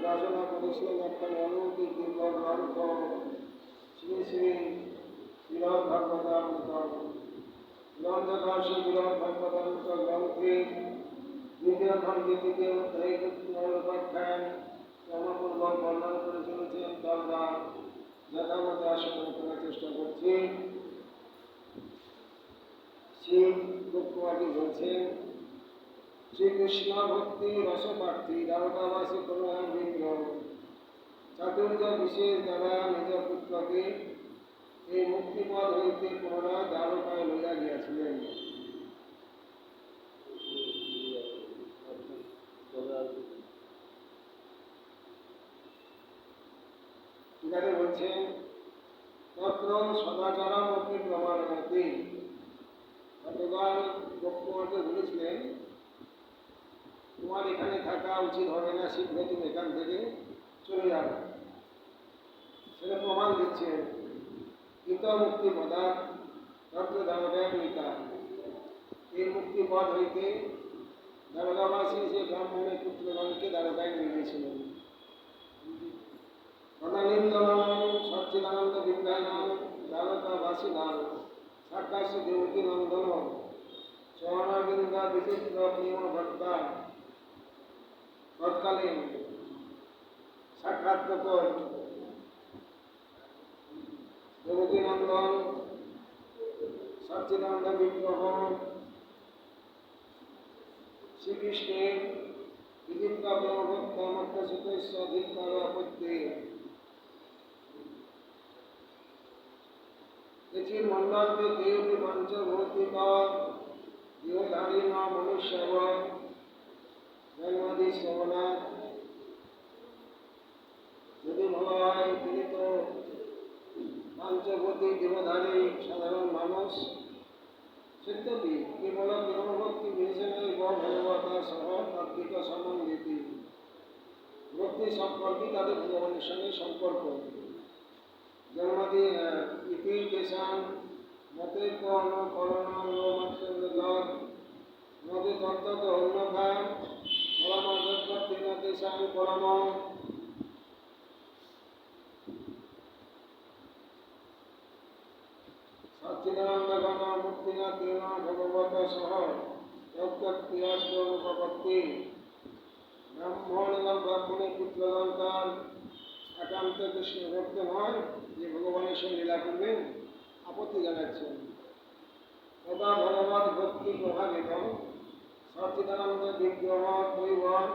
রচনা করেছিলেন একটা অলৌকিক দিব্য গ্রন্থ শ্রী শ্রী বিরোধ ভাগবতামৃত। গ্রন্থকার শ্রী বিরোধ ভাগবতামৃত গ্রন্থে দ্বিতীয় খণ্ডে তৃতীয় অধ্যায় উপাখ্যান ক্রমপূর্বক বর্ণনা করে চলেছেন। আমরা যথামতে আসলে করার চেষ্টা করছি। শ্রী গোপকুমারী বলছেন, শ্রীকৃষ্ণ ভক্তি রসপ্রার্থী দ্বারকাবাসী করুণা বিগ্রহ চাতুর্য বিশেষ দ্বারা নিজ পুত্রকে এই মুক্তিপদ হইতে পুনরায় দ্বারকায় লইয়া গিয়াছিলেন। এখানে বলছেন, তত্র সদাচারমপি প্রমাণমতি। ভগবান গোপকুমারকে বলেছিলেন, তোমার এখানে থাকা উচিত হবে না, শীঘ্র তুমি এখান থেকে চলে যাবে। সেটা প্রমাণ দিচ্ছে গীত মুক্তি পদার্থ তত্র দ্বারকায় গীতা। এই মুক্তিপদ হইতে দ্বারকাবাসী সে ব্রাহ্মণের পুত্রগণকে দ্বারকায় নিয়ে গিয়েছিলেন। তদানীন্তনম সচ্চিদানন্দ বিগ্রহানাম দ্বারকাবাসী নাম সাক্ষাৎ দেবকী নন্দন চরণাবিন্দা বিচিত্র প্রেম ভক্তা তৎকালীন সাক্ষাৎ প্রকট দেবকী নন্দন সচ্চিদানন্দ বিগ্রহ শ্রীকৃষ্ণের বিচিত্র প্রেম ভক্ত মধ্য সুতস্য অধিকার আপত্তি এচির মণ্ডলকে দেবী পঞ্চভৌতিক দেহধারী ন মনুষ্যব জন্মাদি শ্রবণাথ। যদি বলা হয় তিনি তো পঞ্চভৌতিক দেহধারী সাধারণ মানুষ, সত্যি কেবল প্রেমভক্তি বিশেষণে ভগবতা সহ তাত্ত্বিক সম্বন্ধিতি ভক্তি সম্পর্কে তাদের ভগবানের সঙ্গে সম্পর্ক। জন্মাদি ইতি তেষাং মতে মতে তত্ত্বত অন্যথা পরমার্থত্বেন তেষাং পরম সচ্চিদানন্দঘন মুক্তিনা তেন ভগবত সহ তত্ত্বক্রিয়াপত্তি। ব্রাহ্মণ এবং ব্রাহ্মণের পুত্রগণকার একান্ত কৃষ্ণ ভক্ত নয় যে ভগবানের সঙ্গে লীলা করবেন, আপত্তি জানাচ্ছেন। তথা ভগবত ভক্তি প্রভাবিত সচ্চিদানন্দ বিগ্রহ পরিবহন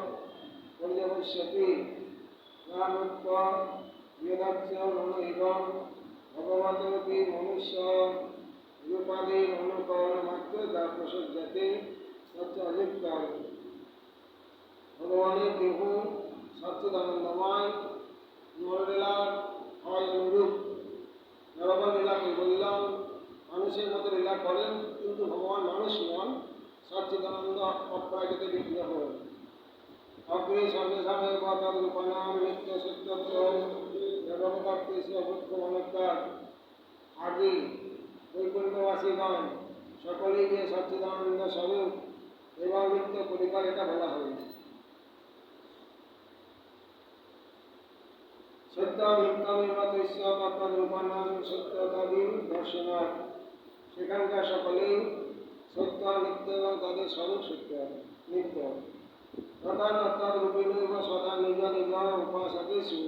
পর্যবশ্যতি রামুক্ত বেদাচ্য মনোহিত ভগবতী মনুষ্য রূপাদি অনুকরণ মাত্র যা প্রসজ্জাতে সত্য অযুক্ত। ভগবানের দেহ সচ্চিদানন্দময়, নরলীলা হয় অনুরূপ। নরবর লীলাকে বললাম, মানুষের মধ্যে লীলা করেন, কিন্তু ভগবান মানুষ নন, সচ্চিদানন্দ অপ্রাকৃত বিগ্রহ। অগ্রে সর্বেশামে বা তদ্রূপানাম নিত্য সত্যত্ব জগৎকার। আগে বৈকুণ্ঠবাসীগণ সকলেই যে সচ্চিদানন্দ স্বরূপ এবং নিত্য পরিবার, এটা বলা হয়। সত্য নিত্যমিমতস্য তদ্রূপানাম সত্যতাদির দর্শনাথ। সেখানকার সকলেই সত্য নিত্য এবং তাদের স্বরূপ সত্য নিত্য। তথা তদ্রূপিণী সদা নিজ নিজ উপাসকেষু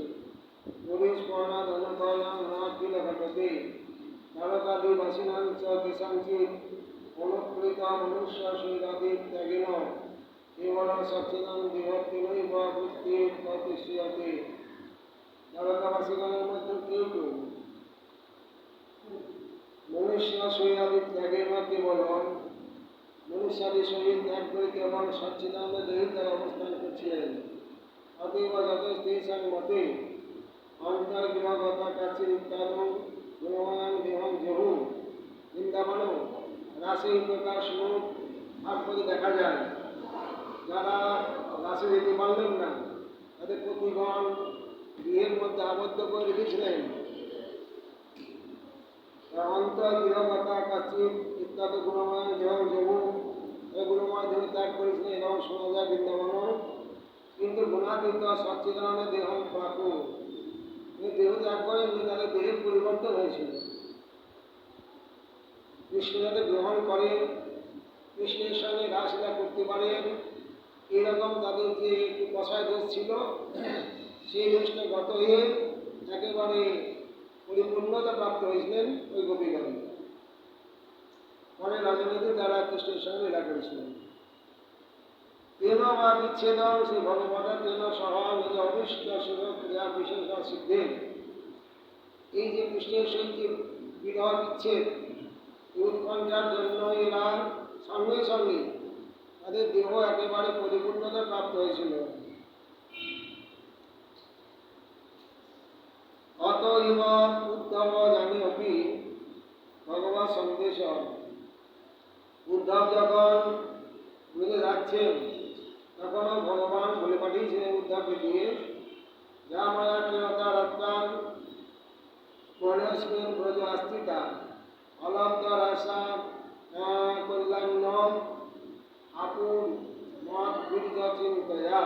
পরিস্ফুরণাৎ অনুকরণাৎ নাকিল ঘটতে। দ্বারকাদিবাসিনাং চ কেষাঞ্চিৎ অনুপ্রীত মনুষ্য শরীরাদি ত্যাগেন কেবল সচ্চিদানন্দ-বিভক্তিনৈব বুদ্ধির প্রতিষ্ঠিয়তে। দ্বারকাবাসীগণের মধ্যে কেউ কেউ মনুষ্য শরীরাদি ত্যাগেন কেবল মনুষ্যাদি শরীর ত্যাগ করে কেবল সচ্চিদানন্দ দেহে তারা অবস্থান করছিলেন। অতএব যতস্তেষাং মতে অন্তর্গৃহগতা কাচির ইত্যাদি গুণবান দেহং জহু বৃন্দাবন রাশি প্রকার স্বরূপ ভাগবতে দেখা যায়। যারা রাশি দিতে পারলেন না, তাদের প্রতিগণ গৃহের মধ্যে আবদ্ধ করে রেখেছিলেন। অন্তর্গৃহগতা কাচির ইত্যাদি গুণবান দেহং জহু, গুণময় দেহ ত্যাগ করেছিলেন এবং শোনা যায় বৃন্দাবন কিন্তু গুণাতীত সচ্চিদানন্দ দেহ প্রাপু, দেহ ত্যাগ করে তাদের দেহের পরিবর্তন হয়েছিল। কৃষ্ণ যাতে গ্রহণ করেন, কৃষ্ণের সঙ্গে রাসলীলা করতে পারেন, এরকম তাদের যে একটু কষায় দোষ ছিল, সেই দোষটা গত হয়ে একেবারে পরিপূর্ণতা প্রাপ্ত হয়েছিলেন ওই গোপীগণ। পরে রাজনীতি তারা কৃষ্ণের সঙ্গে লীলা করেছিলেন। তেন বা বিচ্ছেদন শ্রী ভগবত তেন সহ নিজ অভিষ্ট শুভ ক্রিয়া বিশেষ সিদ্ধে। এই যে কৃষ্ণের সহিত যে বিরহ বিচ্ছেদ, উৎকণ্ঠার জন্য এরা সঙ্গে সঙ্গে তাদের দেহ একেবারে পরিপূর্ণতা প্রাপ্ত হয়েছিল। অতএব উদ্ধব জানি অপি ভগবত সন্দেশ। উদ্ধব যখন বুঝে যাচ্ছেন, তখনও ভগবান বলে পাঠিয়েছিলেন উদ্ধবকে দিয়ে, যা মায়া ক্রিয়তা রত্তান বনস্মিন ব্রজ আস্থিতা অলব্ধ রাসা কল্যাণ আপুর মত বীর্য চিন্তয়া।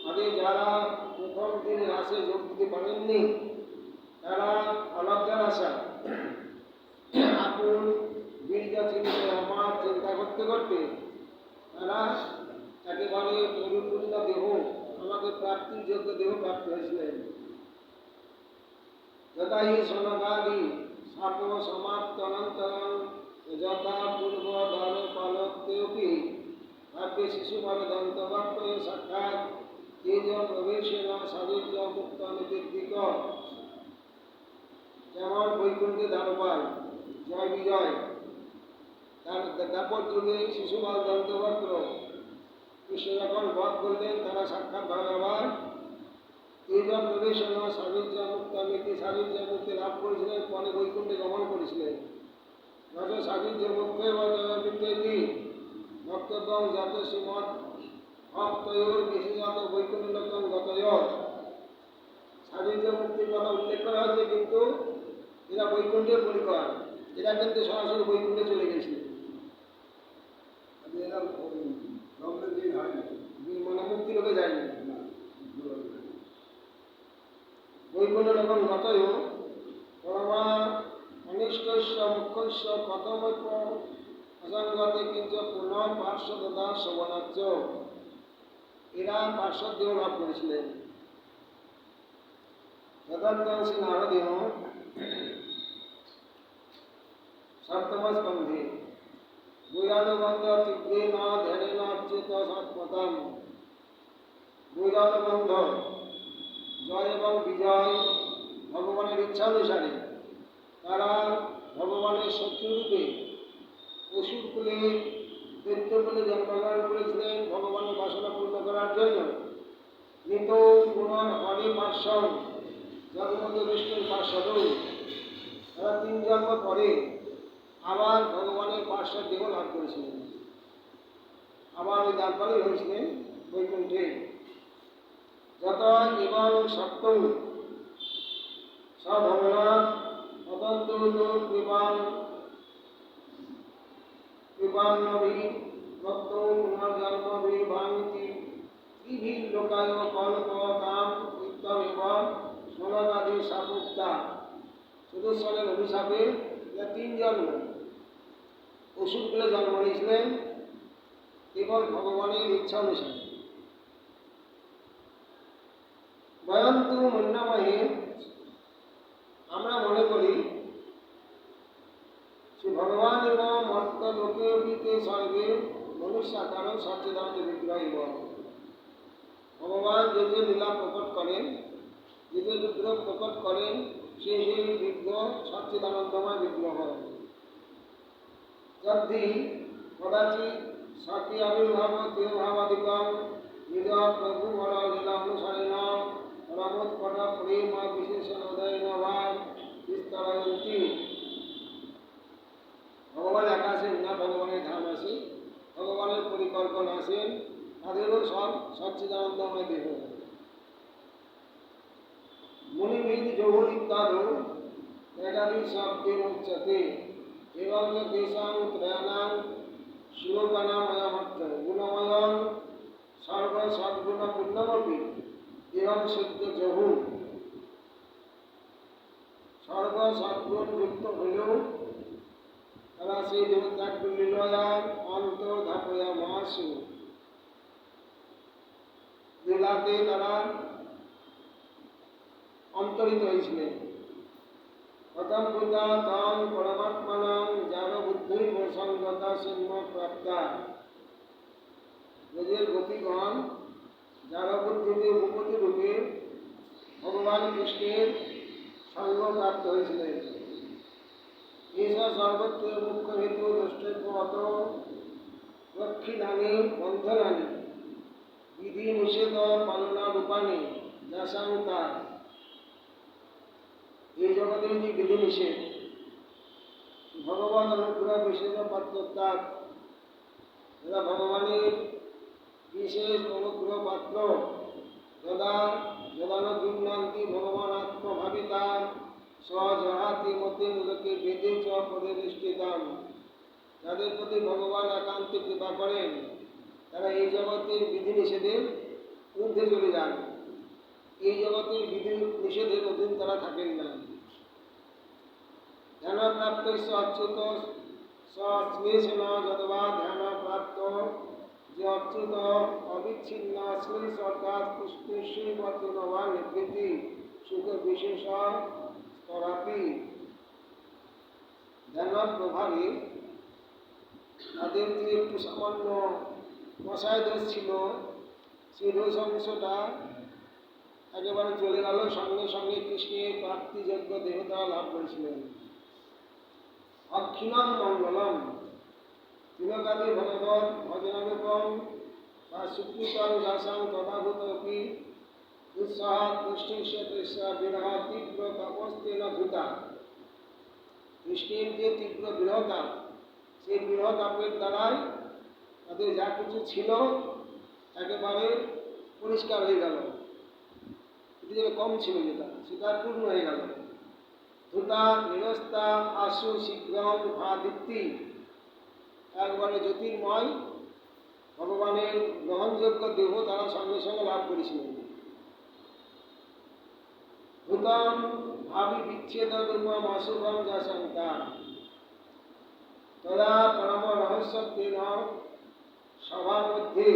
আগে যারা প্রথম দিন রাসে যোগ দিতে পারেননি, তারা অলব্ধ রাসা আপুর বীর্য চিন্তয়া আমার চিন্তা করতে করতে তারা একেবারে পরিপূর্ণ দেহ, আমাকে প্রাপ্তির যোগ্য দেহ প্রাপ্ত হয়েছিলেন। যথা হি সনকাদি সাপ সমাপ্ত অনন্তরং যথা পূর্ব দল পালত্যপি ভাগ্য শিশুপাল দন্তবাক্য সাক্ষাৎ তেজ প্রবেশেন সাযুজ্য মুক্ত নির্দিক। যেমন বৈকুণ্ঠে দ্বারপাল জয় বিজয়, তার দাপর যুগে শিশুপাল দন্তবক্র কৃষ্ণ যখন বধ করলেন, তারা সাক্ষাৎ ভগবান তেজ প্রবেশন সাযুজ্য মুক্ত নীতি সাযুজ্য মুক্তি লাভ করেছিলেন, পরে বৈকুণ্ঠে গমন করেছিলেন। যত সাযুজ্য মুক্ত বিদ্যেতি বক্তব্য যত শ্রীমৎ ভক্তয়োর বিশেষত বৈকুণ্ঠ লোকম গতয়। সাযুজ্য মুক্তির কথা উল্লেখ করা হয়েছে, কিন্তু এরা বৈকুণ্ঠের পরিকর, এরা কিন্তু সরাসরি বৈকুণ্ঠে চলে গেছিল, মানে মুক্তি লোকে যায়নি। বৈকুণ্ঠ লোকম গতয় পরমা অনিষ্টস্য মুখ্যস্য কথমৈক্য অসঙ্গতে কিন্তু পুনঃ পার্শ্বদা শোভনাচ্য। এরা পার্শ্বদ দেহ লাভ করেছিলেন। যথার্থী নারদেহ সপ্তম স্কন্ধে বৈরানুবন্ধ তীব্রে ন ধ্যানে নচেত সৎপথম। বৈরানুবন্ধ জয় এবং বিজয় ভগবানের ইচ্ছা অনুসারে তারা ভগবানের শত্রুরূপে অসুর কুলে দৈত্য কুলে জন্মগ্রহণ করেছিলেন ভগবানের বাসনা পূর্ণ করার জন্য। কিন্তু পুনঃ হরি পার্শ্বদ জগন্নাথ বিষ্ণুর পার্শ্বদ, তারা 3 জন্ম পরে আবার ভগবানের পার্শ্বদ দেহ লাভ করেছিলেন, আবার ওই দ্বারপালই হয়েছিলেন বৈকুণ্ঠে। যত এবং সপ্তম সভগনাথ অতন্ত কৃপান কৃপান্নভি ভক্ত পুনর্জন্মভি ভাঙতি ত্রিভি লোকায় কল্প কাম ইত্যমেব সনকাদি সাপুক্তা। চতুর্শনের অভিশাপে 3 জন্ম অসুর কুলে জন্ম নিয়েছিলেন কেবল ভগবানের ইচ্ছা অনুসারে। বয়ন্তু মন্নামহে, আমরা মনে করি শ্রী ভগবান এবং মর্ত লোকে বিতে স্বর্গে মনুষ্যাকার সচ্চিদানন্দ বিগ্রহ। ভগবান যে যে লীলা প্রকট করেন, যে যে বিগ্রহ প্রকট করেন, সেই সেই বিগ্রহ সচ্চিদানন্দময় বিগ্রহ। যদি কদাচিৎ সতী আবির্ভাব দেহভাবাদিকম নিজ প্রভু বর লীলা অনুসারেণ রমোৎকট প্রেম বিশেষণ উদয়ন ভাব বিস্তারয়ন্তি। ভগবান আকাশের না, ভগবানের ধাম আছে, ভগবানের পরিকল্পনা আছেন, তাদেরও সব সচ্চিদানন্দময় দেহ। মুনিবিদ যৌহরিত্যাদ একাদি শব্দের উচ্চতে এবং দেশাং ত্রয়াণাং শ্লোকানাময়মর্থ গুণময়ং সর্বসৎ সেই দেবতাকে লীলয়াম অন্তর্ধাপয়া মহাসু লীলাতে তারা অন্তরিত হয়েছিলেন। প্রথম পিতা তং পরমাত্মানাং যার বুদ্ধি প্রসঙ্গতা সিংহ প্রাপ্তা। নিজের গোপীগণ যারা বুদ্ধিতে ভূপতি রূপে ভগবান কৃষ্ণের সঙ্গ প্রাপ্ত হয়েছিলেন। ঈশা সর্বত্র মুখ্য হেতু দুষ্টমত রক্ষিণানি বন্ধনানি বিধি নিষেধ পালনা রূপানি যাসাংতা। এই জগতের যে বিধি নিষেধ, ভগবান অনুগ্রহ বিশেষ পাত্রত্যাগ, এরা ভগবানের বিশেষ অনুগ্রহ পাত্র। যদা যদান গৃহ্ণান্তি ভগবান আত্মভাবিতা সহজহাতি মধ্যে লোকে বেদে চ পরিনিষ্ঠিতাম। যাদের প্রতি ভগবান একান্তে কৃপা করেন তারা এই জগতের বিধি নিষেধের ঊর্ধ্বে চলে যান। এই জগতের বিধি নিষেধের অধীন তারা থাকেন না। ধ্যান প্রাপ্ত অচ্যুত স্বেষণ যতবা ধ্যান প্রাপ্ত যে অচ্যুত অবিচ্ছিন্ন শ্লেষ অর্থাৎ পুষ্পেশ্বরী নবা নিবৃত্তি সুখ বিশেষ স্তরাপি। ধ্যান প্রভাবে তাদের যে একটু সামান্য মশায় দোষ ছিল, সেই দোষ অংশটা একেবারে চলে গেল। সঙ্গে সঙ্গে কৃষ্ণের প্রাপ্তিযোগ্য দেহতা লাভ করেছিলেন। অক্ষিণম মঙ্গলম তিলকাদি ভগবত ভজনানুপম বা সুকৃতং যাসাং তদাভূতপি উৎসাহাৎ পুষ্টিষ্যা বিরহ তীব্র তপস্তেন ভূতা। কৃষ্ণের যে তীব্র বিরহতাপ, সেই বিরহতাপের দ্বারাই তাদের যা কিছু ছিল একেবারে পরিষ্কার হয়ে গেল। যেটা কম ছিল সেটা পূর্ণ হয়ে গেল। ধূতা নিরস্তা আশু শীঘ্রম ভাদিত্তি, একবারে জ্যোতির্ময় ভগবানের গ্রহণযোগ্য দেহ তারা সঙ্গে সঙ্গে লাভ করেছিলেন। ভূতম ভাবি বিচ্ছেদ রূপম অশুভম যাশঙ্কা তদা পরম রহস্যত্বেন সভার মধ্যে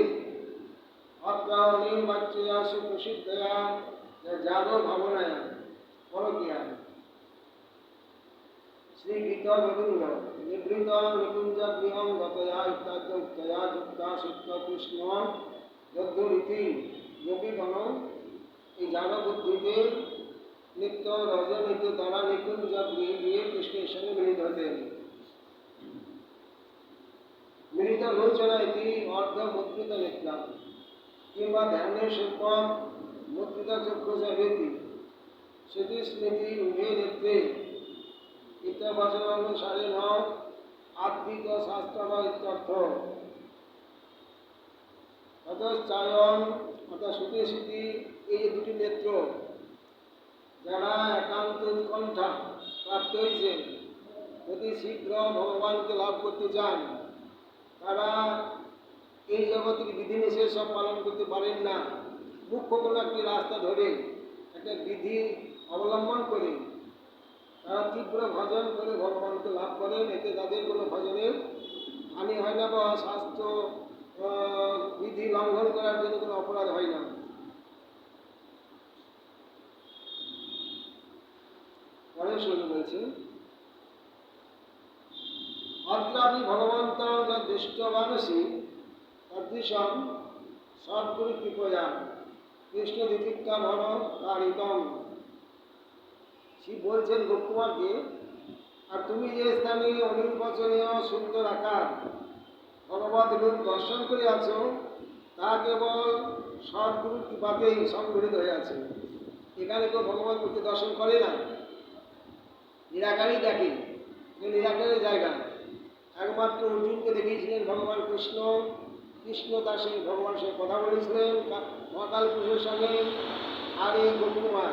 অনির্বাচ্যয়া সুপ্রসিদ্ধয়া যাদব ভাবনায়া পরকিয়া শ্রীগীত গোবিন্দ নিবৃত নিকুঞ্জ গৃহম গতয়া ইত্যাদি উক্তয়া যুক্তা সত্য কৃষ্ণ যদ্দরীতি যোগীগণ এই জান বুদ্ধিতে নিত্য রজনীতে তারা নিকুঞ্জ গৃহে গিয়ে কৃষ্ণের সঙ্গে মিলিত হতেন। মিলিত লোচনা ইতি অর্ধ মুদ্রিত নেত্রা কিংবা ধ্যানের শিল্প মুদ্রিত চক্ষুষেতি স্মৃতি স্মৃতি উভে নেত্রে ইত্যবচন অনুসারে ন আত্মিক শাস্ত্র ইত্যর্থ। অতশ্চায়ন অর্থাৎ শ্রুতি স্মৃতি এই যে দুটি নেত্র যারা একান্ত উৎকণ্ঠা প্রাপ্ত হয়েছে, অতি শীঘ্র ভগবানকে লাভ করতে চান, তারা এই জগতের বিধিনিষেধ সব পালন করতে পারেন না। মুখ্য কোনো একটি রাস্তা ধরে একটা বিধি অবলম্বন করে তারা তীব্র ভজন করে ভগবানকে লাভ করেন। এতে তাদের কোনো ভজনের হানি হয় না বা স্বাস্থ্য বিধি লঙ্ঘন করার জন্য কোনো অপরাধ হয় না। পরের শ্লোকে বলছে অত্রাপি ভগবন্ত দৃষ্টবানসি তদৃশম সদ্গুরু কৃপয়া কৃষ্ণ দিতিকা ভর কারিতম। শিব বলছেন গোপকুমারকে, আর তুমি যে স্থানে অনির্বচনীয় সুন্দর আকার ভগবত রূপ দর্শন করে আছো তা কেবল সদ্গুরুর কৃপাতেই সংগঠিত হয়ে আছে। এখানে কেউ ভগবান মূর্তি দর্শন করে না, নিরাকারই দেখে। নিরাকারের জায়গা একমাত্র অর্জুনকে দেখিয়েছিলেন ভগবান কৃষ্ণ। কৃষ্ণ তার সঙ্গে ভগবানের সঙ্গে কথা বলেছিলেন মহাকাল পুরুষের সঙ্গে। আর এই গোপকুমার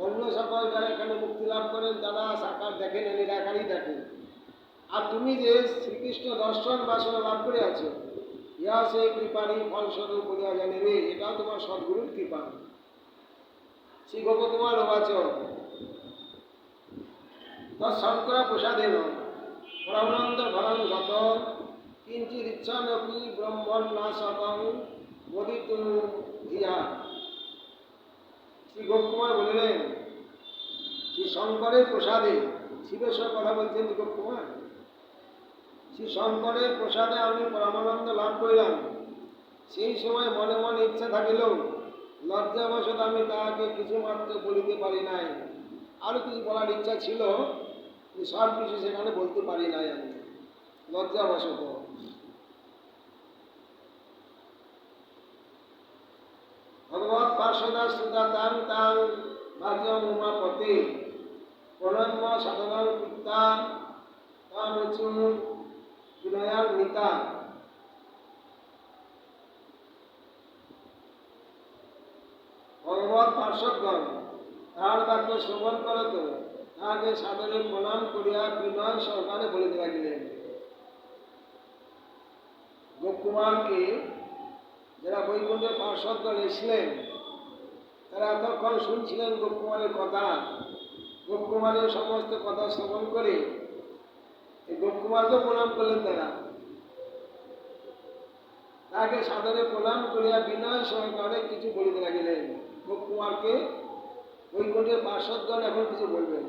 অন্য সকল যারা এখানে মুক্তি লাভ করেন তারা সাকার দেখেন, নিরাকারই দেখেন। আর তুমি যে শ্রীকৃষ্ণ দর্শন বাসনা লাভ করে আছো, ইহা সেই কৃপারই ফলস্বরূপ বলিয়া জানিবে, এটাও তোমার সদ্গুরুর কৃপা। শ্রী গোপকুমার বাচ তৎসংকরা প্রসাদেন ধরণ গত কিঞ্চিৎ ইচ্ছানপি ব্রহ্মন্যাসকং বোধিতু ধিয়া। শ্রী গোপকুমার বললেন, শ্রী শঙ্করের প্রসাদে, শিবের সঙ্গে কথা বলছেন গোপকুমার, শ্রী শঙ্করের প্রসাদে আমি পরমানন্দ লাভ করিলাম। সেই সময় মনে মনে ইচ্ছা থাকিল, লজ্জাবশত আমি তাহাকে কিছুমাত্র বলিতে পারি নাই। আরও কিছু বলার ইচ্ছা ছিল, সব কিছু সেখানে বলতে পারি নাই আমি, লজ্জাবশত। ভগবৎ পার্শ্বদা সুদাতাং তাং ভাজ্যম উমাপতে প্রণম্য সাধনাং পিতা তাং উচু বিনয়ার নিতা। ভগবৎ পার্শ্বদগণ তাহার বাক্য শ্রবণ করত, তাহাকে সাদরে প্রণাম করিয়া বিনয় সহকারে বলিতে লাগিলেন। গোপকুমারকে যারা বৈকুণ্ঠের পার্শ্বদগণ এসলেন, তারা এতক্ষণ শুনছিলেন গোপকুমারের কথা। গোপকুমারের সমস্ত কথা শ্রবণ করে এই গোপকুমারকেও প্রণাম করলেন তারা। তাকে সাদরে প্রণাম করিয়া বিনয় সহকারে কিছু বলিতে লাগিলেন। গোপকুমারকে বৈকুণ্ঠের পার্শ্বদগণ এখন কিছু বলবেন।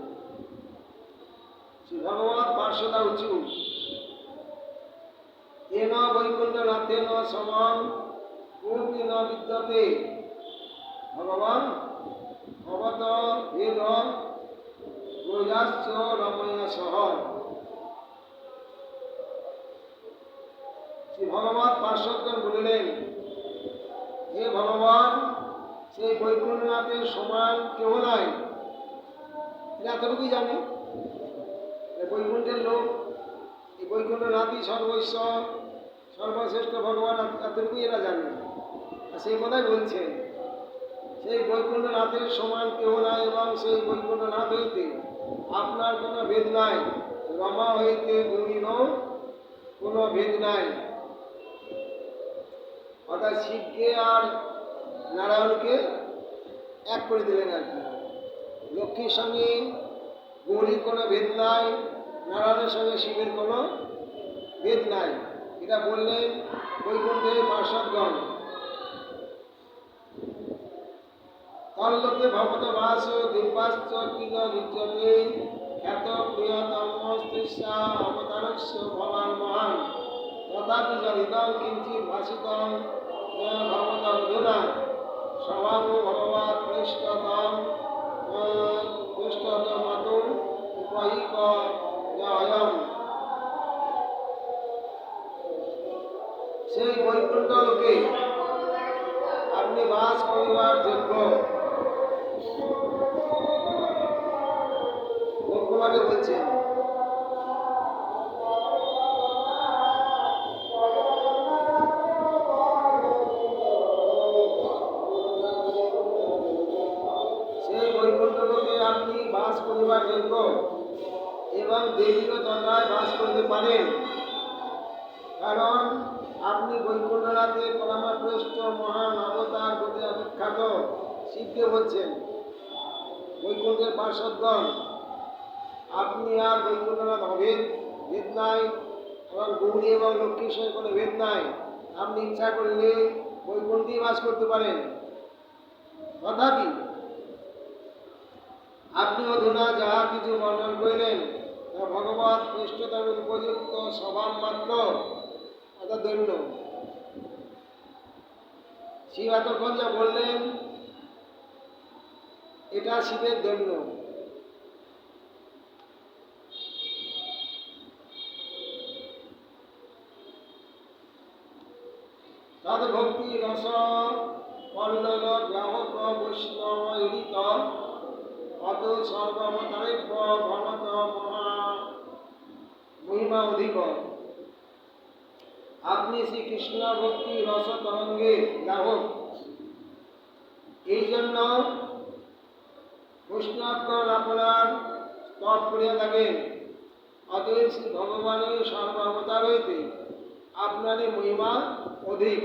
শ্রী ভগবৎ পার্শ্বদা উঁচু তেন বৈকুণ্ঠনাথেন সমম কোপি ন বিদ্যতে ভগবান ভবত বেদ ব্রজাশ্চ রময়া সহ। শ্রী ভগবৎ পার্শ্বদগণ বলিলেন, হে ভগবান, সেই বৈকুণ্ঠনাথের সমান কেউ নাই। এতটুকুই জানে, বৈকুণ্ঠের লোক, এই বৈকুণ্ঠনাথই সর্বৈশ্বর সর্বশ্রেষ্ঠ ভগবান, এতটুকুই এরা জানে। আর সেই কথাই বলছেন, সেই বৈকুণ্ঠনাথের সমান কেউ নাই এবং সেই বৈকুণ্ঠনাথ হইতে আপনার কোনো ভেদ নাই, রমা হইতে গৌরীরও কোনো ভেদ নাই। অর্থাৎ শিবকে আর নারায়ণকে এক করে দিলেন আর কি। লক্ষ্মীর সঙ্গে গৌরীর কোনো ভেদ নাই, নারায়ণের সঙ্গে শিবের কোনো ভেদ নাই, এটা বললেন বৈকুণ্ঠের পার্শ্বদগণ। তল্লোকে ভগবত বাস দিব্যাশ্চ কিল নিত্যতে খ্যাত প্রিয়তম স্পৃশা অবতারস্য ভবান মহান তথাপি জলিতং কিঞ্চিৎ ভাসিতং ভগবত অধুনা স্বভাব ভগবৎ পৃষ্ঠতম পৃষ্ঠতমতু উপহিক অয়ম। সেই বৈকুণ্ঠ লোকে আপনি বাস করিবার যোগ্য। ভগবানে বলছেন, সেই বৈকুণ্ঠ লোকে আপনি বাস করিবার যোগ্য এবং দেবীও তথায় বাস করতে পারেন, কারণ আপনি বৈকুণ্ঠনাথের পরমাশ্রেষ্ঠ মহান অবতার বলে বিখ্যাত। শিবকে বলছেন, বৈকুণ্ঠের পার্শ্বদগণ আপনি আর বৈকুণ্ঠনাথ অভেদ, ভেদ নাই, এবং গৌরী এবং লক্ষ্মীর সঙ্গে কোনো ভেদ নাই। আপনি ইচ্ছা করলে বৈকুণ্ঠেই বাস করতে পারেন। তথাপি আপনি অধুনা যাহা কিছু বর্ণন করিলেন তা ভগবৎ পৃষ্ঠতম উপযুক্ত স্বভাব মাত্র, অর্থাৎ দৈন্য। শিব এতক্ষণ যা বললেন এটা শিবের দৈন্য। তদ ভক্তি রস পল্লব গ্রাহক বৈষ্ণব হৃদিত অত সর্বমতারেভ্য ভনত মহা মহিমা অধিক। আপনি শ্রীকৃষ্ণ ভক্তি রস তরঙ্গে গ্রাহক, এই জন্য বৈষ্ণবগণ আপনার স্তব করিয়া থাকেন। অতএব শ্রী ভগবানের সর্বাবতার হইতে আপনারই মহিমা অধিক।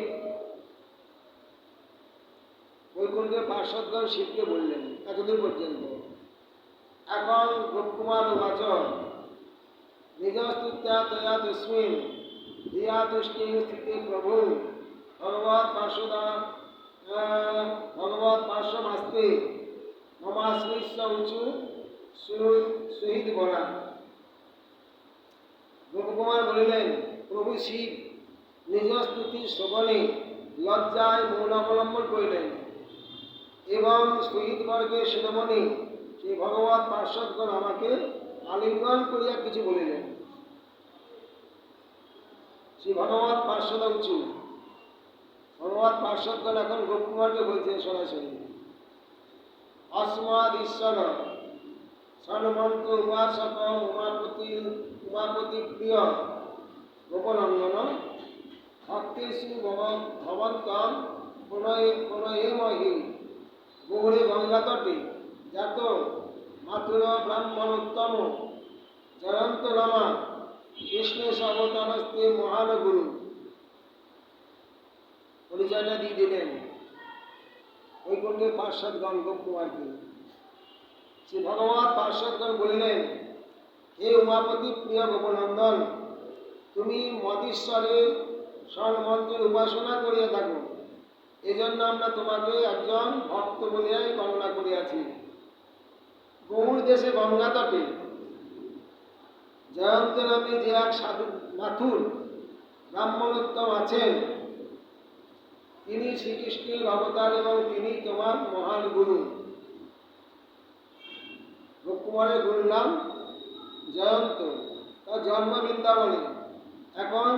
বৈকুণ্ঠের পার্শ্বদগণ শিবকে বললেন এতদূর পর্যন্ত। এখন গোপকুমার বাচন নিজস্তুত্যা তয়া তস্মিন ধিয়া তুষ্টি স্থিতি প্রভু ভগবৎ পার্শ্বদা ভগবৎ পার্শ্বমাস্তে মমাশ্রীস্ব উঁচু শহীদ বলা। গোপকুমার বলিলেন, প্রভু শিব নিজ স্তুতি শ্রবণে লজ্জায় মৌন অবলম্বন করিলেন এবং শহীদবর্গের শিরোমণি সেই ভগবৎ পার্শ্বদগণ আমাকে আলিঙ্গন করিয়া কিছু বলিলেন। শ্রী ভগবৎ পার্শ্বদ উঁচু ভগবৎ পার্শ্বদগণ এখন গোপকুমারকে বলছেন সরাসরি, অস্মাদ ঈশ্বর সন্মন্ত্র উপাসক উমাপতি প্রিয় গোপনন্দন ভক্তিষু ভবন্তম প্রণয়েমহি গৌরী গঙ্গাতটে জাত মাতুর ব্রাহ্মণোত্তম জয়ন্ত রামা কৃষ্ণেশ অবতারস্তে মহান গুরু। পরিচয়টা দিয়ে দিলেন বৈকুণ্ঠের পার্শ্বদগণ গোপকুমারকে। শ্রী ভগবৎ পার্শ্বদগণ বলিলেন, হে উমাপতি প্রিয় গোপনন্দন, তুমি মদীশ্বরের স্বরমন্ত্রের উপাসনা করিয়া থাকো, এজন্য আমরা তোমাকে একজন ভক্ত বলিয়াই গণনা করিয়াছি। গৌড় দেশে গঙ্গা তটে জয়ন্ত নামে যে এক সাধু মাথুর ব্রাহ্মণোত্তম আছেন, তিনি শ্রীকৃষ্ণের অবতার এবং তিনি তোমার মহান গুরু। গোপকুমারের গুরুর নাম জয়ন্ত, তার জন্ম বৃন্দাবনে, এখন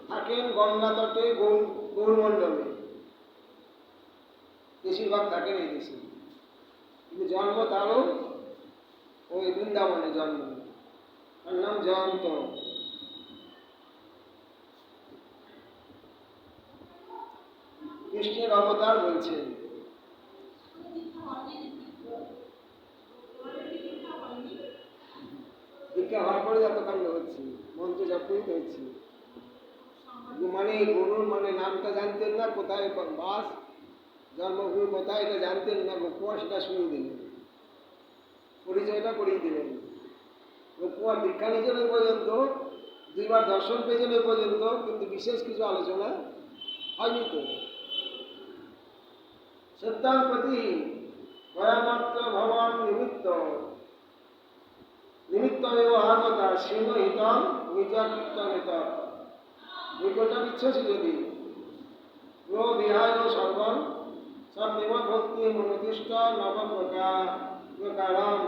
থাকেন গঙ্গা তটে গৌরমণ্ডলে, বেশিরভাগ থাকেন এই দেশে, কিন্তু জন্ম তারও ওই বৃন্দাবনে জন্ম, তার নাম জয়ন্ত। কৃষ্ণের অবতার বলছেন। দীক্ষা হওয়ার পরে যত কাণ্ড হচ্ছে, মন্ত্র জপ করতে হচ্ছে, মানে গুরুর মানে নামটা জানতেন না, কোথায় বাস জন্মভূমি কোথায় এটা জানতেন না, গোপকুমার সেটা শুনিয়ে দিলেন, পরিচয়টা করিয়ে দিলেন। গোপকুমার দীক্ষা নিয়েছেন ওই পর্যন্ত, দুইবার দর্শন পেয়েছেন ওই পর্যন্ত, কিন্তু বিশেষ কিছু আলোচনা হয়নি। তো সত্যাং প্রতি ভয়ামাত্র ভগবান নিমিত্ত নিমিত্তমেব আগতা সিংহ হিতম নিজাকৃত বৈকুণ্ঠ ইচ্ছসি যদি বিহায় সর্বম সব নিম ভক্তি মনোদিষ্ট নব প্রকারম।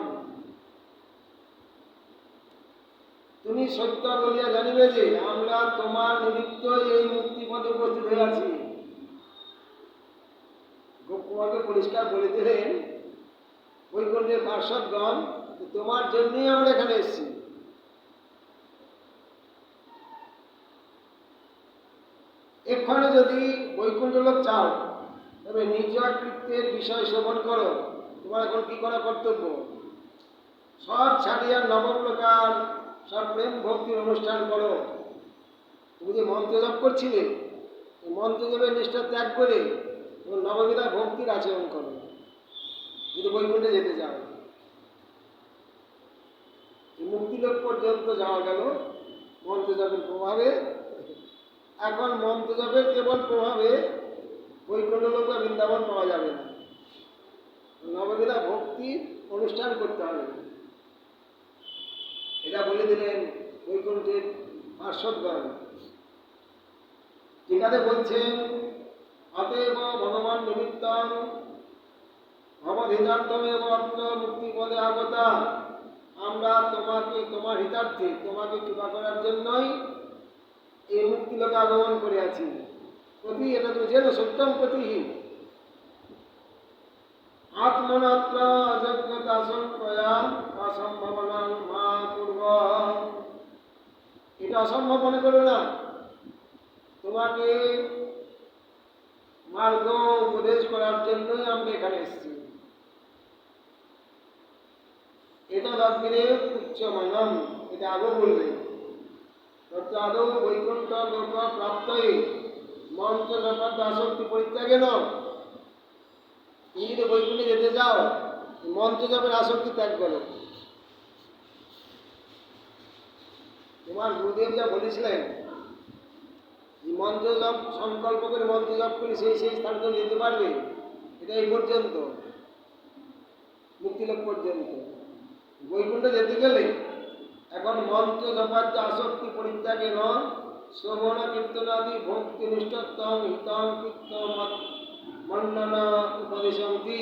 তুমি সত্য বলিয়া জানিবে যে আমরা তোমার নিমিত্ত এই মুক্তিপথে উপস্থিত হইয়াছি। গোপকুমারকে পরিষ্কার বলে দিলেন বৈকুণ্ঠের পার্শ্বদগণ, তোমার জন্যই আমরা এখানে এসেছি। এক্ষণে যদি বৈকুণ্ঠ লোক চাও তবে নিজ কৃত্যের বিষয় শ্রবণ করো। তোমার এখন কি করা কর্তব্য? সব ছাড়িয়া নবপ্রকার সব প্রেম ভক্তির অনুষ্ঠান করো। তুমি যে মন্ত্র জপ করছিলে, মন্ত্র জপের নিষ্ঠা ত্যাগ করে এবং নববিধা ভক্তির আচরণ করো যদি বৈকুণ্ঠে যেতে চাও। মুক্তিলোক পর্যন্ত যাওয়া গেল মন্ত্র জপের প্রভাবে। এখন মন্ত্র জপের কেবল প্রভাবে বৈকুণ্ঠ লোক বা বৃন্দাবন পাওয়া যাবে না, নববিধা ভক্তির অনুষ্ঠান করতে হবে। এটা বলে দিলেন বৈকুণ্ঠের পার্শ্বদগণ। যেখানে বলছেন, অতএব ভগবান নিমিত্তং ভবধিতার্থমেব অত্র মুক্তিপদে আগতা। আমরা তোমাকে তোমার হিতার্থে, তোমাকে কৃপা করার জন্যই এই মুক্তিলোকে আগমন করিয়াছি। প্রতি এটা তুমি জেনো, সত্যম প্রতি আত্মনাত্র অযোগ্যতা সংকয়া অসম্ভাবনা মা পূর্ব। এটা অসম্ভব মনে করো না। তোমাকে মার্গ উপদেশ করার জন্যই আমরা এখানে এসেছি। এটা দগ্রে উচ্চ মানম, এটা আগে বলবে আদৌ বৈকুণ্ঠ লোক প্রাপ্তই মন্ত্র ব্যাপার আসক্তি পরিত্যাগে ন। তুমি যদি বৈকুণ্ঠে যেতে চাও মন্ত্র জপের আসক্তি ত্যাগ করো। তোমার গুরুদেব যা বলেছিলেন এই মন্ত্র জপ সংকল্প করে মন্ত্র জপ করে সেই সেই স্থানে তো যেতে পারবে, এটা এই পর্যন্ত মুক্তিলাভ পর্যন্ত। বৈকুণ্ঠে যেতে গেলে এখন মন্ত্র জপার যে আসক্তি পরিত্যাগে নয়, শ্রবণ কীর্তনাদি ভক্তি নিষ্ঠত্তম হিতম কীর্তন মন্ডনা উপদেশন্তি,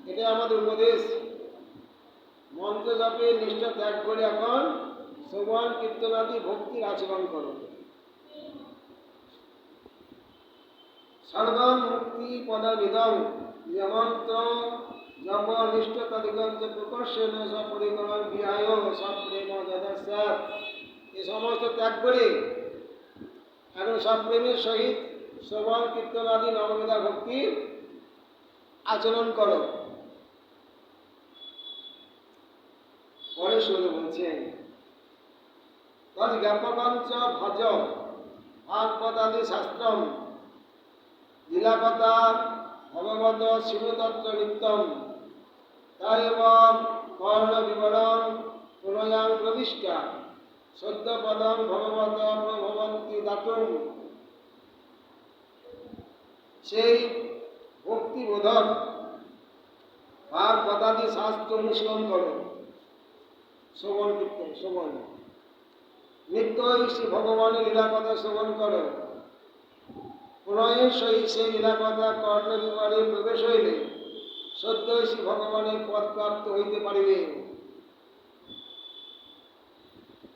এটা আমাদের উপদেশ। মন্ত্র জপে নিষ্ঠা ত্যাগ করে এখন শ্রবণ কীর্তনাদি ভক্তির আচরণ করো। সর্বং মুক্তি পদবিদং যমন্ত্র জপ নিষ্ঠ তদিগঞ্চ প্রকর্ষেণ সপরিকরণ বিহায় সপ্রেম যদস্যাৎ, এ সমস্ত ত্যাগ করে এখন সপ্রেমের সহিত শ্রবণ কীর্তনাদি নববিধা ভক্তির আচরণ করো। পরে শুরু বলছেন তদ জ্ঞাপকঞ্চ ভজ ভাগবতাদি শাস্ত্রম লীলাকথা ভগবত শিবতত্ত্ব নিত্যম তাইব কর্ণ বিবরণ প্রলয়াং প্রবিষ্টা সদ্যপদম ভগবত প্রভবন্তি দাতুম, সেই ভক্তিবোধক ভাগবতাদি শাস্ত্র অনুশীলন করো, শ্রবণ কীর্তন শ্রবণ নিত্যই শ্রী ভগবানের লীলাকথা শ্রবণ করো। প্রণয়ের সহিত সেই লীলাকথা কর্ণ বিবরে প্রবেশ হইলে সদ্যই শ্রী ভগবানের পদ প্রাপ্ত হইতে পারিবে।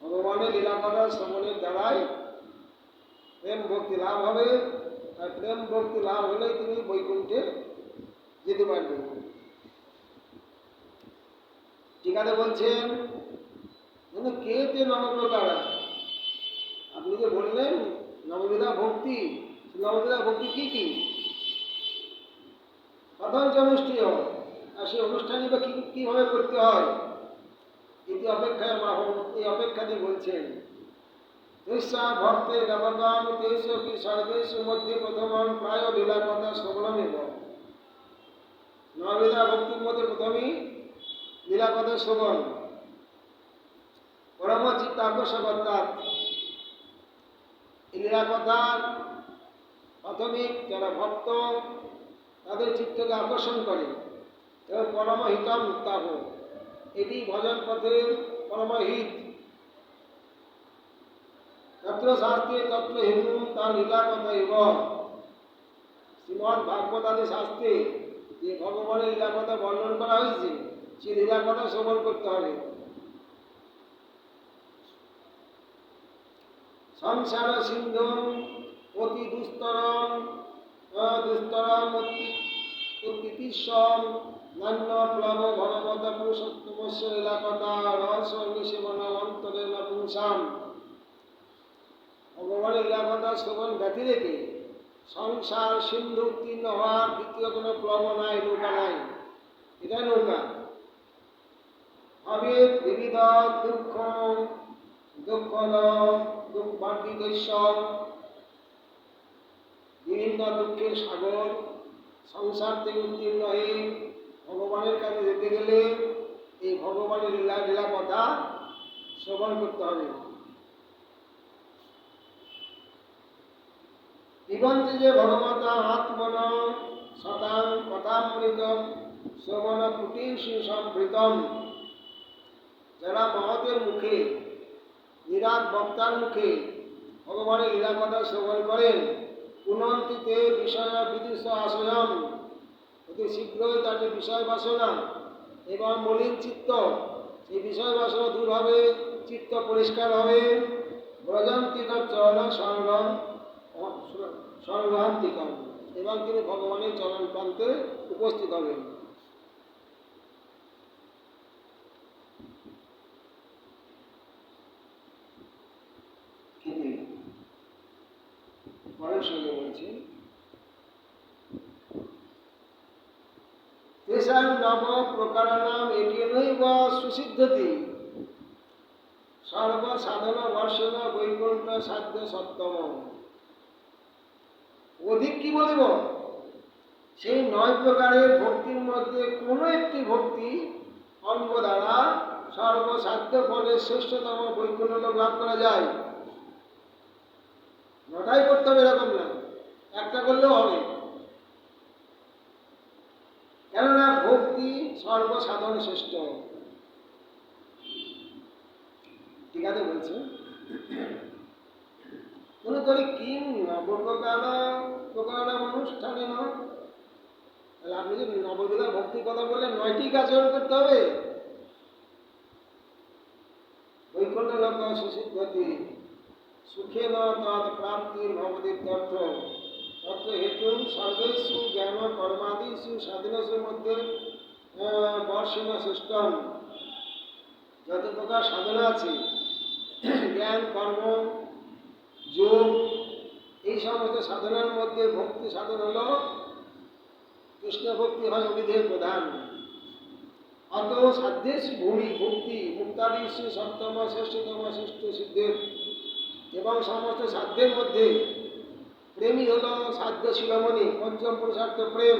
ভগবানের লীলাকথা শ্রবণের দ্বারাই প্রেম ভক্তি লাভ হবে, আর প্রেম ভক্তি লাভ হলেই তুমি বৈকুণ্ঠে যেতে পারবে। টিকাতে বলছেন কে তে নবপ্রকার, আপনি যে বললেন নববিধা ভক্তি, নববিধা ভক্তি কি কি প্রধান অনুষ্ঠিত হয়, আর সেই অনুষ্ঠানই বা কিভাবে করতে হয়, এটি অপেক্ষায় এই অপেক্ষাটি বলছেন তেষা ভক্তের গবকাম তেষ কি সর্বেষু মধ্যে প্রথমম প্রায় লীলাকথা শ্রবণমেব, নববিধা ভক্তির মধ্যে প্রথমেই লীলাকথা শ্রবণ। পরমচিত্ত আকর্ষকতার এই লীলাকথার প্রাথমিক যারা ভক্ত তাদের চিত্তকে আকর্ষণ করে এবং পরমহিতম উত্তাপ, এটি ভজন পথের পরমহিত। তত্র শাস্ত্রে তত্র হেতু তার লীলাকথা এবং শ্রীমদ্ ভাগবতাদি শাস্ত্রে যে ভগবানের লীলাকথা বর্ণন করা হয়েছে সেই লীলাকথা শ্রবণ করতে হবে। সংসার সিন্ধু অতি দুস্তরম অতিতিস্বম নান্য প্লব ভগবত পুরুষোত্তমস্য লীলাকথা রহস্য নিষেবন অন্তরে নপুংসাম, ভগবানের লীলাকথা শ্রবণ ব্যতি রেখে সংসার সিন্ধু উত্তীর্ণ হওয়ার দ্বিতীয় কোনো প্লব নাই, নৌকা নাই, এটাই নৌকা। হবে বিবিধ দুঃখ বিভিন্ন দুঃখের সাগর, সংসার থেকে উত্তীর্ণ হয়ে ভগবানের কাছে যেতে গেলে এই ভগবানের লীলা কথা শ্রবণ করতে হবে। জীবন্তে যে ভগবতা আত্মন শতাং কথামৃতম শ্রবণ কুটিংশু সম্ভৃতম, যারা মহতের মুখে নিরাট বক্তার মুখে ভগবানের লীলাকথা শ্রবণ করেন পুনন্তিতে বিষয় বিদুষ আশয়ম, অতি শীঘ্রই তার যে বিষয় বাসনা এবং মলিন চিত্ত, সেই বিষয় বাসনা দূর হবে, চিত্ত পরিষ্কার হবে। ব্রজন্তি চরণ সংগ্রান্তিকম, এবং তিনি ভগবানের চরণ প্রান্তে উপস্থিত হবেন। পরের সঙ্গে বলছি তেষাং নব প্রকারাণাম একেনৈব সুসিদ্ধতি সর্বসাধন বর্ষণ বৈকুণ্ঠ সাধ্য সপ্তম। অধিক কি বলিব, সেই 9 প্রকারের ভক্তির মধ্যে কোনো একটি ভক্তি অঙ্গ দ্বারা সর্বসাধ্য ফলে শ্রেষ্ঠতম বৈকুণ্ঠ লোক লাভ করা যায়। নটাই করতে হবে এরকম না, একটা করলেও হবে। কেননা ভক্তি সর্বসাধন শ্রেষ্ঠ। ঠিক আছে বলছে কোনো তোরি কিং নবপ্রকার অনুষ্ঠানে নয়। তাহলে আপনি যদি নববিধা ভক্তির কথা বললেন, 9টি কাজ করতে হবে। বৈকুণ্ঠ লোক সুসিদ্ধতি সুখে নদ প্রাপ্তির ভবতি তথ্য তত্ত্ব হেতু সর্বেষু জ্ঞান কর্মাদিষু সাধনসু মধ্যে বর্ষণ শ্রেষ্ঠম। যত প্রকার সাধনা আছে, জ্ঞান কর্ম যোগ, এই সমস্ত সাধনার মধ্যে ভক্তি সাধন হল কৃষ্ণ ভক্তি হয় অবিধেয় প্রধান। অত সাধ্যেশ ভূমি ভক্তি মুক্তাদিশু সপ্তম শ্রেষ্ঠতম শ্রেষ্ঠ সিদ্ধের। এবং সমস্ত সাধ্যের মধ্যে প্রেমই হল সাধ্য শিরোমণি, পঞ্চম পুরুষার্থ প্রেম।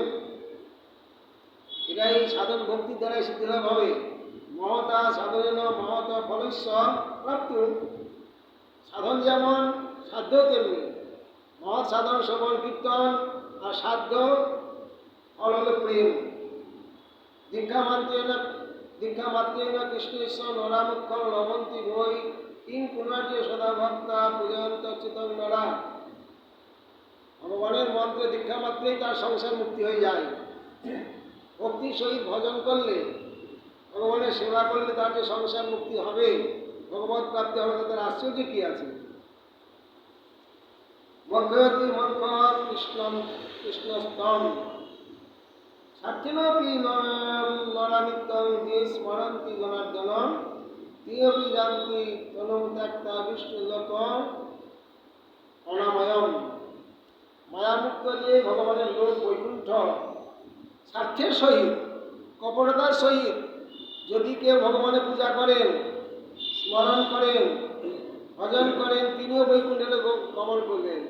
এটাই সাধন ভক্তির দ্বারাই সিদ্ধিলাভ হবে। মহতা সাধনেন মহত ফলস্য প্রাপ্ত। সাধন যেমন সাধ্য তেমনি মহৎ সাধন শ্রবণ কীর্তন, আর সাধ্য ফল হল প্রেম। দীক্ষা মাত্রেন কৃষ্ণ ঈশ্বর নরামুক্ষর লবন্তী বই কিং পুনর্য সদা ভক্তা পূজন্ত চিতং নরা। ভগবানের মন্ত্রে দীক্ষা মাত্রেই তার সংসার মুক্তি হয়ে যায়। ভক্তির সহিত ভজন করলে, ভগবানের সেবা করলে তার যে সংসার মুক্তি হবে, ভগবত প্রাপ্তি হবে, তাদের আশ্চর্য কি আছে। মক্ষয়তি মক্ষ কৃষ্ণস্তম সাক্ষিণপি নরানিত্যং যে স্মরন্তি জনার্দনম তিয়পি জানতি তনুম ত্যক্তা বিষ্ণুলোক অনাময়ম। মায়ামুক্ত যে ভগবানের লোক বৈকুণ্ঠ স্বার্থের সহিত, কপটতার সহিত যদি কেউ ভগবানের পূজা করেন, স্মরণ করেন, ভজন করেন, তিনিও বৈকুণ্ঠে গমন করবেন।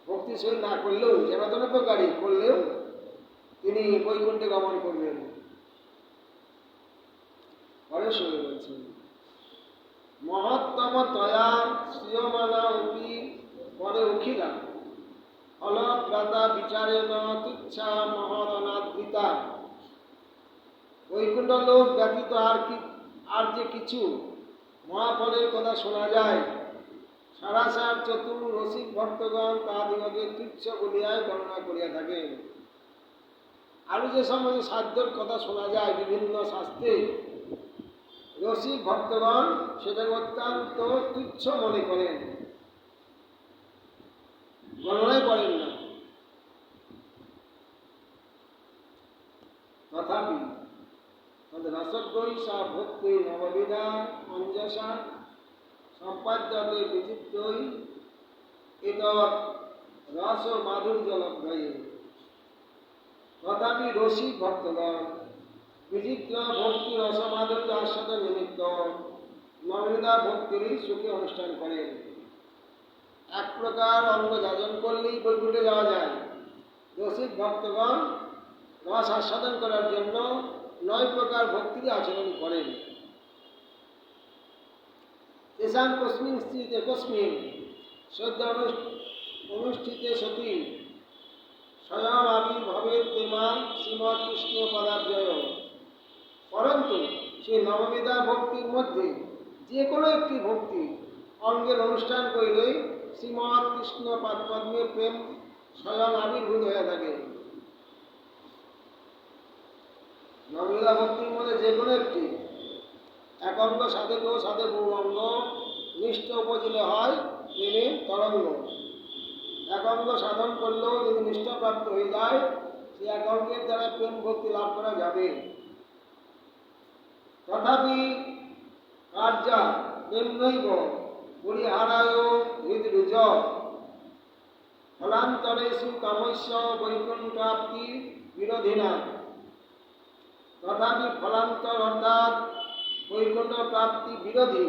ভক্তি সহিত না করলেও, জনার্দন প্রকারী করলেও তিনি বৈকুণ্ঠে গমন করবেন। পরে শুনে বলছেন মহত্তম তয়া শ্রিয়মানা অপি পরে উখিলা ফলপ্রাতা বিচারেণ তুচ্ছা মহরণাদ্রিতা। বৈকুণ্ঠ লোক ব্যতীত আর যে কিছু মহাফলের কথা শোনা যায়, সারাসার চতুর রসিক ভক্তগণ তাদিগকে তুচ্ছ বলিয়ায় গণনা করিয়া থাকেন। আরো যে সমস্ত সাধ্যর কথা শোনা যায় বিভিন্ন শাস্ত্রে, রসিক ভক্তগণ সেটাকে অত্যন্ত তুচ্ছ মনে করেন, গণনাই করেন না। তথাপি রসদ্বৈ সা ভক্তি নববিধা অঞ্জসা সম্পাদ্যতে বিচিত্রই এতৎ রস মাধুর্য লভ্যয়ে। তথাপি রসিক ভক্তগণ বিচিত্র ভক্তি রসমাধুর্য আস্বাদন নিমিত্ত নববিধা ভক্তির সুখে অনুষ্ঠান করেন। এক প্রকার অঙ্গ যাজন করলেই বৈকুণ্ঠে যাওয়া যায়। রসিক ভক্তগণ রস আস্বাদন করার জন্য 9 প্রকার ভক্তির আচরণ করেন। তেষাং কস্মিন স্থিতে কস্মিন সদ্য অনুষ্ঠিতে সতী স্বয়ং আবির্ভবেৎ প্রেমা শ্রীমৎ কৃষ্ণ পদাব্জয়। পরন্তু সেই নববিধা ভক্তির মধ্যে যে কোনো একটি ভক্তি অঙ্গের অনুষ্ঠান করলে শ্রীমৎ কৃষ্ণ পাদপদ্মে প্রেম স্বয়ং আবির্ভূত হয়ে থাকে। নববিধা ভক্তির মধ্যে যে কোনো একটি এক অঙ্গ সাধে কেউ সাধে বহু অঙ্গ নিষ্ঠ উপজিলে হয় প্রেমে তরঙ্গ। এক অঙ্গ সাধন করলেও যদি নিষ্ঠা প্রাপ্ত হয়ে যায়, সে এক অঙ্গের দ্বারা প্রেম ভক্তি লাভ করা যাবে। তথাপি কার্যা প্রেমনৈব পরিহারায় হৃদরুজ ফলান্তরেষু কামস্য বৈকুণ্ঠাপ্তি বিরোধিনা। তথাপি ফলান্তর অর্থাৎ বৈকুণ্ঠ প্রাপ্তি বিরোধী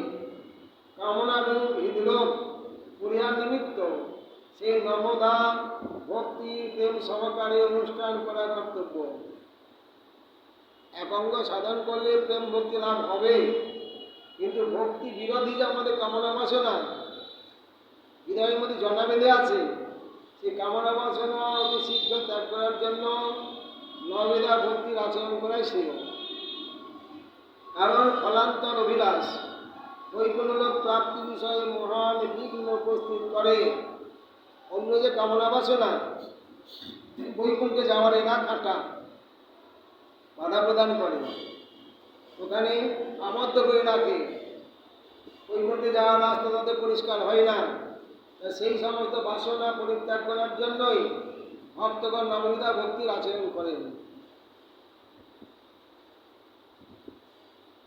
কামনারূপ হৃদলোক পরিহার নিমিত্ত সেই নবধা ভক্তি প্রেম সহকারে অনুষ্ঠান করা কর্তব্য। এক অঙ্গ সাধন করলে প্রেম ভক্তি লাভ হবে, কিন্তু ভক্তি বিরোধী যে আমাদের কামনা বাসনা হৃদয়ের মধ্যে জন্মা বেঁধে আছে, সেই কামনা বাসনা অতি শীঘ্র ত্যাগ করার জন্য নবেদা ভক্তির আচরণ করাই শ্রেয়। কারণ ফলান্তর অভিলাষ বৈকুণ্ঠলোক প্রাপ্তি বিষয়ে মহান বিঘ্ন উপস্থিত করে। অন্য যে কামনা বাসনা বৈকুণ্ঠে যাওয়ার এরা কাটা বাধা প্রদান করে, ওখানে আবদ্ধ করে রাখে, বৈকুণ্ঠে যাওয়ার রাস্তা তাদের পরিষ্কার হয় না। সেই সমস্ত বাসনা পরিত্যাগ করার জন্যই ভক্তগণ নবনীতা ভক্তির আচরণ করেন।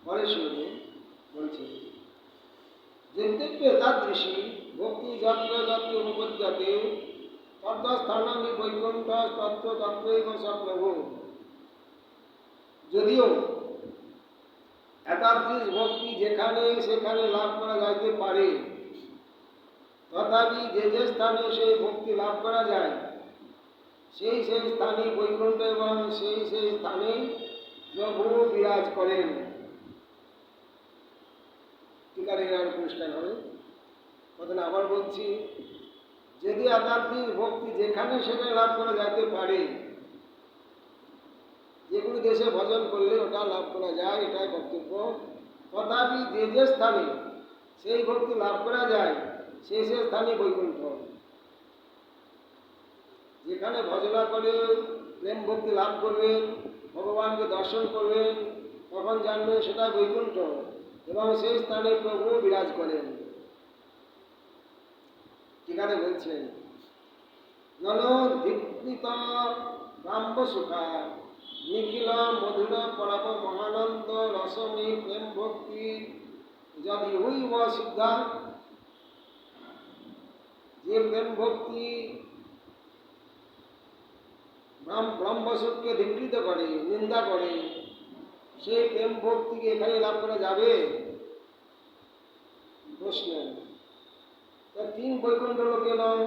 পরে শুনে বলছে, যেতেব্যে তাদৃশী ভক্তি যত্র যত্র উপপদ্যতে তদ্স্থানানি বৈকুণ্ঠ তত্ত্ব তত্ত্বৈব সপ্রভু। যদিও একাদৃশ ভক্তি যেখানে সেখানে লাভ করা যাইতে পারে, তথাপি যে যে স্থানে সেই ভক্তি লাভ করা যায় সেই সেই স্থানে বৈকুণ্ঠ এবং সেই সেই স্থানে প্রভু বিরাজ করেন। টিকার পুরস্কার হবে। প্রথমে আবার বলছি, যদি আধ্যাত্মিক ভক্তি যেখানে সেখানে লাভ করা যাইতে পারে, যে কোনো দেশে ভজন করলে ওটা লাভ করা যায়, এটাই বক্তব্য। তথাপি যে যে স্থানে সেই ভক্তি লাভ করা যায় সেই সেই স্থানে বৈকুণ্ঠ। যেখানে ভজনা করে প্রেম ভক্তি লাভ করবেন, ভগবানকে দর্শন করবেন, তখন জানবেন সেটা বৈকুণ্ঠ এবং সেই স্থানে প্রভু বিরাজ করেন। ঠিকানে বলছেন, নন দীপ্তিত ব্রাহ্ম সুখা নিখিল মধুর পরাপ মহানন্দ রসমী প্রেম ভক্তি যদি হইব সিদ্ধা। যে প্রেম ভক্তি ব্রহ্মসুখকে ধিকৃত করে, নিন্দা করে, সেই প্রেম ভক্তিকে এখানে লাভ করা যাবে? প্রশ্ন। তিন বৈকুণ্ঠ লোকে নয়,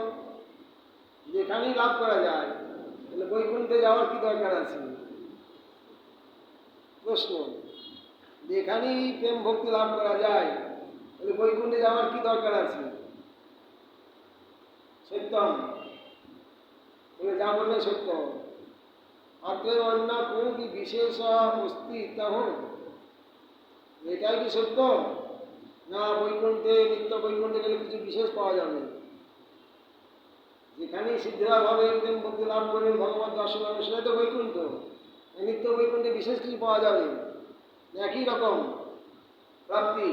যেখানেই লাভ করা যায়, তাহলে বৈকুণ্ঠে যাওয়ার কি দরকার আছে? প্রশ্ন। যেখানেই প্রেম ভক্তি লাভ করা যায় তাহলে বৈকুণ্ঠে যাওয়ার কি দরকার আছে? সত্যম বলে যা বললে সত্য। অতএব অন্য কোন কি বিশেষ অস্তিত্ব, এটাই কি সত্য? না বৈকুণ্ঠে নিত্য বৈকুণ্ঠে গেলে কিছু বিশেষ পাওয়া যাবে? যেখানেই সিদ্ধিভাবে প্রেম ভক্তি লাভ করবেন, ভগবত দর্শন হবে, সেটাই তো বৈকুণ্ঠ। নিত্য বৈকুণ্ঠে বিশেষ কিছু পাওয়া যাবে? একই রকম প্রাপ্তি।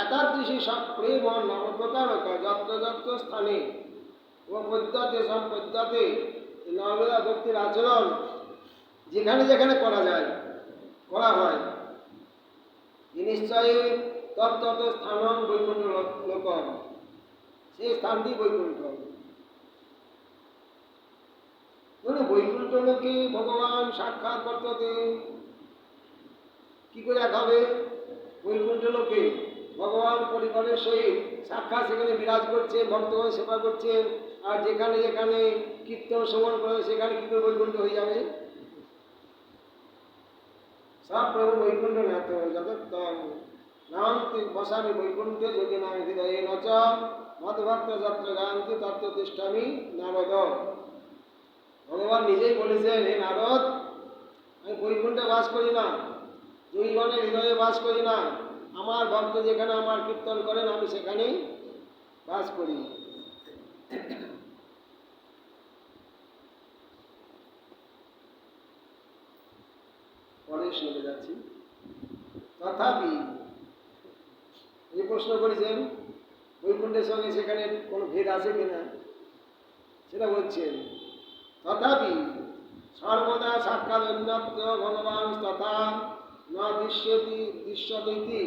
এতাদৃশী সব প্রেম নবপ্রকারক যত্র যত্র স্থানে ও পদ্যতে সম্পদ্যতে নববেদা ভক্তির আচরণ যেখানে যেখানে করা যায়, করা হয়, নিশ্চয়ই তত্ত্বত স্থানং বৈকুণ্ঠ লোক, সেই স্থানটি বৈকুণ্ঠ। বৈকুণ্ঠ লোকে ভগবান সাক্ষাৎ করতে কি করে হবে? বৈকুণ্ঠ লোকে ভগবান পরিবারের সহিত সাক্ষাৎ সেখানে বিরাজ করছে, ভক্তগণ সেবা করছে, আর যেখানে যেখানে কীর্তন শ্রবণ করে সেখানে কি করে বৈকুণ্ঠ হয়ে যাবে? সব প্রভু বৈকুণ্ঠ ন্যাত জগত্তম নান্তি বসামি বৈকুণ্ঠে যোগী নাম হৃদয়ে নচ মদভক্ত যত্র গান্তি তত্ত্ব তিষ্ঠামি নারদ। ভগবান নিজেই বলেছেন, হে নারদ, আমি বৈকুণ্ঠে বাস করি না, জয়ীগণের হৃদয়ে বাস করি না, আমার ভক্ত যেখানে আমার কীর্তন করেন আমি সেখানেই বাস করি। পরে শুনে যাচ্ছি। তথাপি এই প্রশ্ন করেছেন, বৈকুণ্ঠের সঙ্গে সেখানে কোনো ভেদ আছে কিনা সেটা বলছেন। তথাপি সর্বদা সাক্ষাৎ অন্যত্র ভগবান তথা ন দৃশ্যতি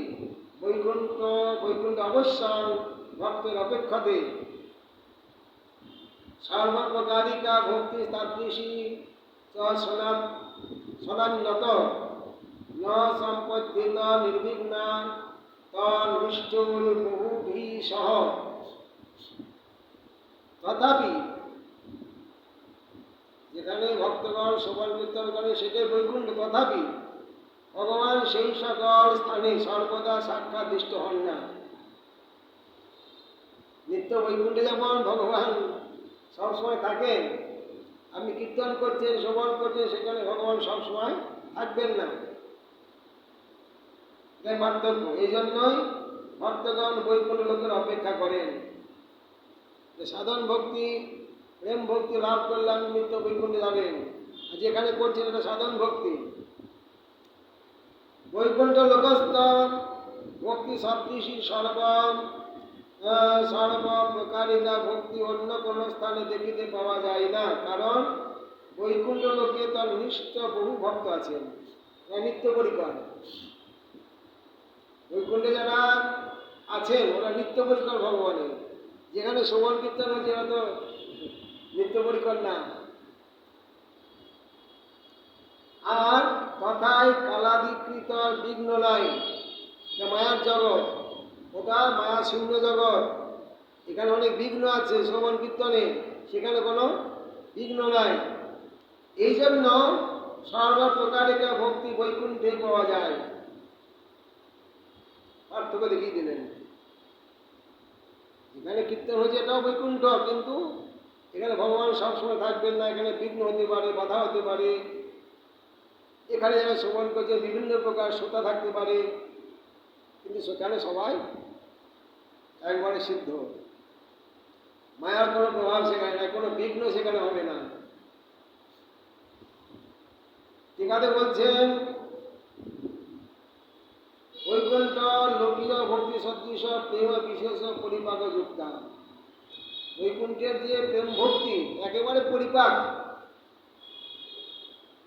বৈকুণ্ঠ বৈকুণ্ঠ অবশ্যই ভক্তের অপেক্ষাতে সর্বপ্রকারিকা ভক্তি তাদৃশী সদান্যত ন সম্পদ্যিত নির্বিঘ্না তন্নিষ্ঠুর বহুভি সহ। তথাপি যেখানে ভক্তগণ শ্রবণ কীর্তন করে সেটাই বৈকুণ্ঠ। তথাপি ভগবান সেই সকল স্থানে সর্বদা সাক্ষাৎ হন না। নিত্য বৈকুণ্ঠে যেমন ভগবান সবসময় থাকেন, আপনি কীর্তন করছেন, শ্রবণ করছেন, সেখানে ভগবান সবসময় থাকবেন না। এটাই পার্থক্য। এই জন্যই ভক্তগণ বৈকুণ্ঠ লোকের অপেক্ষা করেন। সাধন ভক্তি, প্রেম ভক্তি লাভ করলে আপনি নিত্য বৈকুণ্ঠে যাবেন। আর যেখানে করছেন এটা সাধন ভক্তি। বৈকুণ্ঠ লোকস্থ ভক্তি সদৃশী সর্বপ্রকারিকা ভক্তি অন্য কোনো স্থানে দেখিতে পাওয়া যায় না। কারণ বৈকুণ্ঠ লোকে তার নিষ্ঠ বহু ভক্ত আছেন, নিত্য পরিকর। বৈকুণ্ঠে যারা আছেন ওরা নিত্য পরিকর ভগবানের। যেখানে শ্রবণ কীর্তন হচ্ছে এরা তো নিত্য পরিকর না। আর তথায় কালাধিকৃত বিঘ্ন নাই। মায়ার জগৎ, ওটা মায়া শূন্য জগৎ। এখানে অনেক বিঘ্ন আছে শ্রবণ কীর্তনে, সেখানে কোনো বিঘ্ন নাই। এই জন্য সর্বপ্রকারিকা ভক্তি বৈকুণ্ঠে পাওয়া যায়। পার্থক্য দেখিয়ে দিলেন। এখানে কীর্তন হচ্ছে এটাও বৈকুণ্ঠ, কিন্তু এখানে ভগবান সবসময় থাকবেন না। এখানে বিঘ্ন হতে পারে, বাধা হতে পারে। এখানে যারা শ্রবণ করছে বিভিন্ন প্রকার শ্রোতা থাকতে পারে, কিন্তু সেখানে সবাই একবারে সিদ্ধ। মায়ার কোনো প্রভাব সেখানে না, কোনো বিঘ্ন সেখানে হবে না। টিকাতে বলছেন বৈকুণ্ঠ লোকীয় ভক্তি সদৃশ প্রেম বিশেষ পরিপাক যুক্তা। বৈকুণ্ঠের যে প্রেম ভক্তি একেবারে পরিপাক,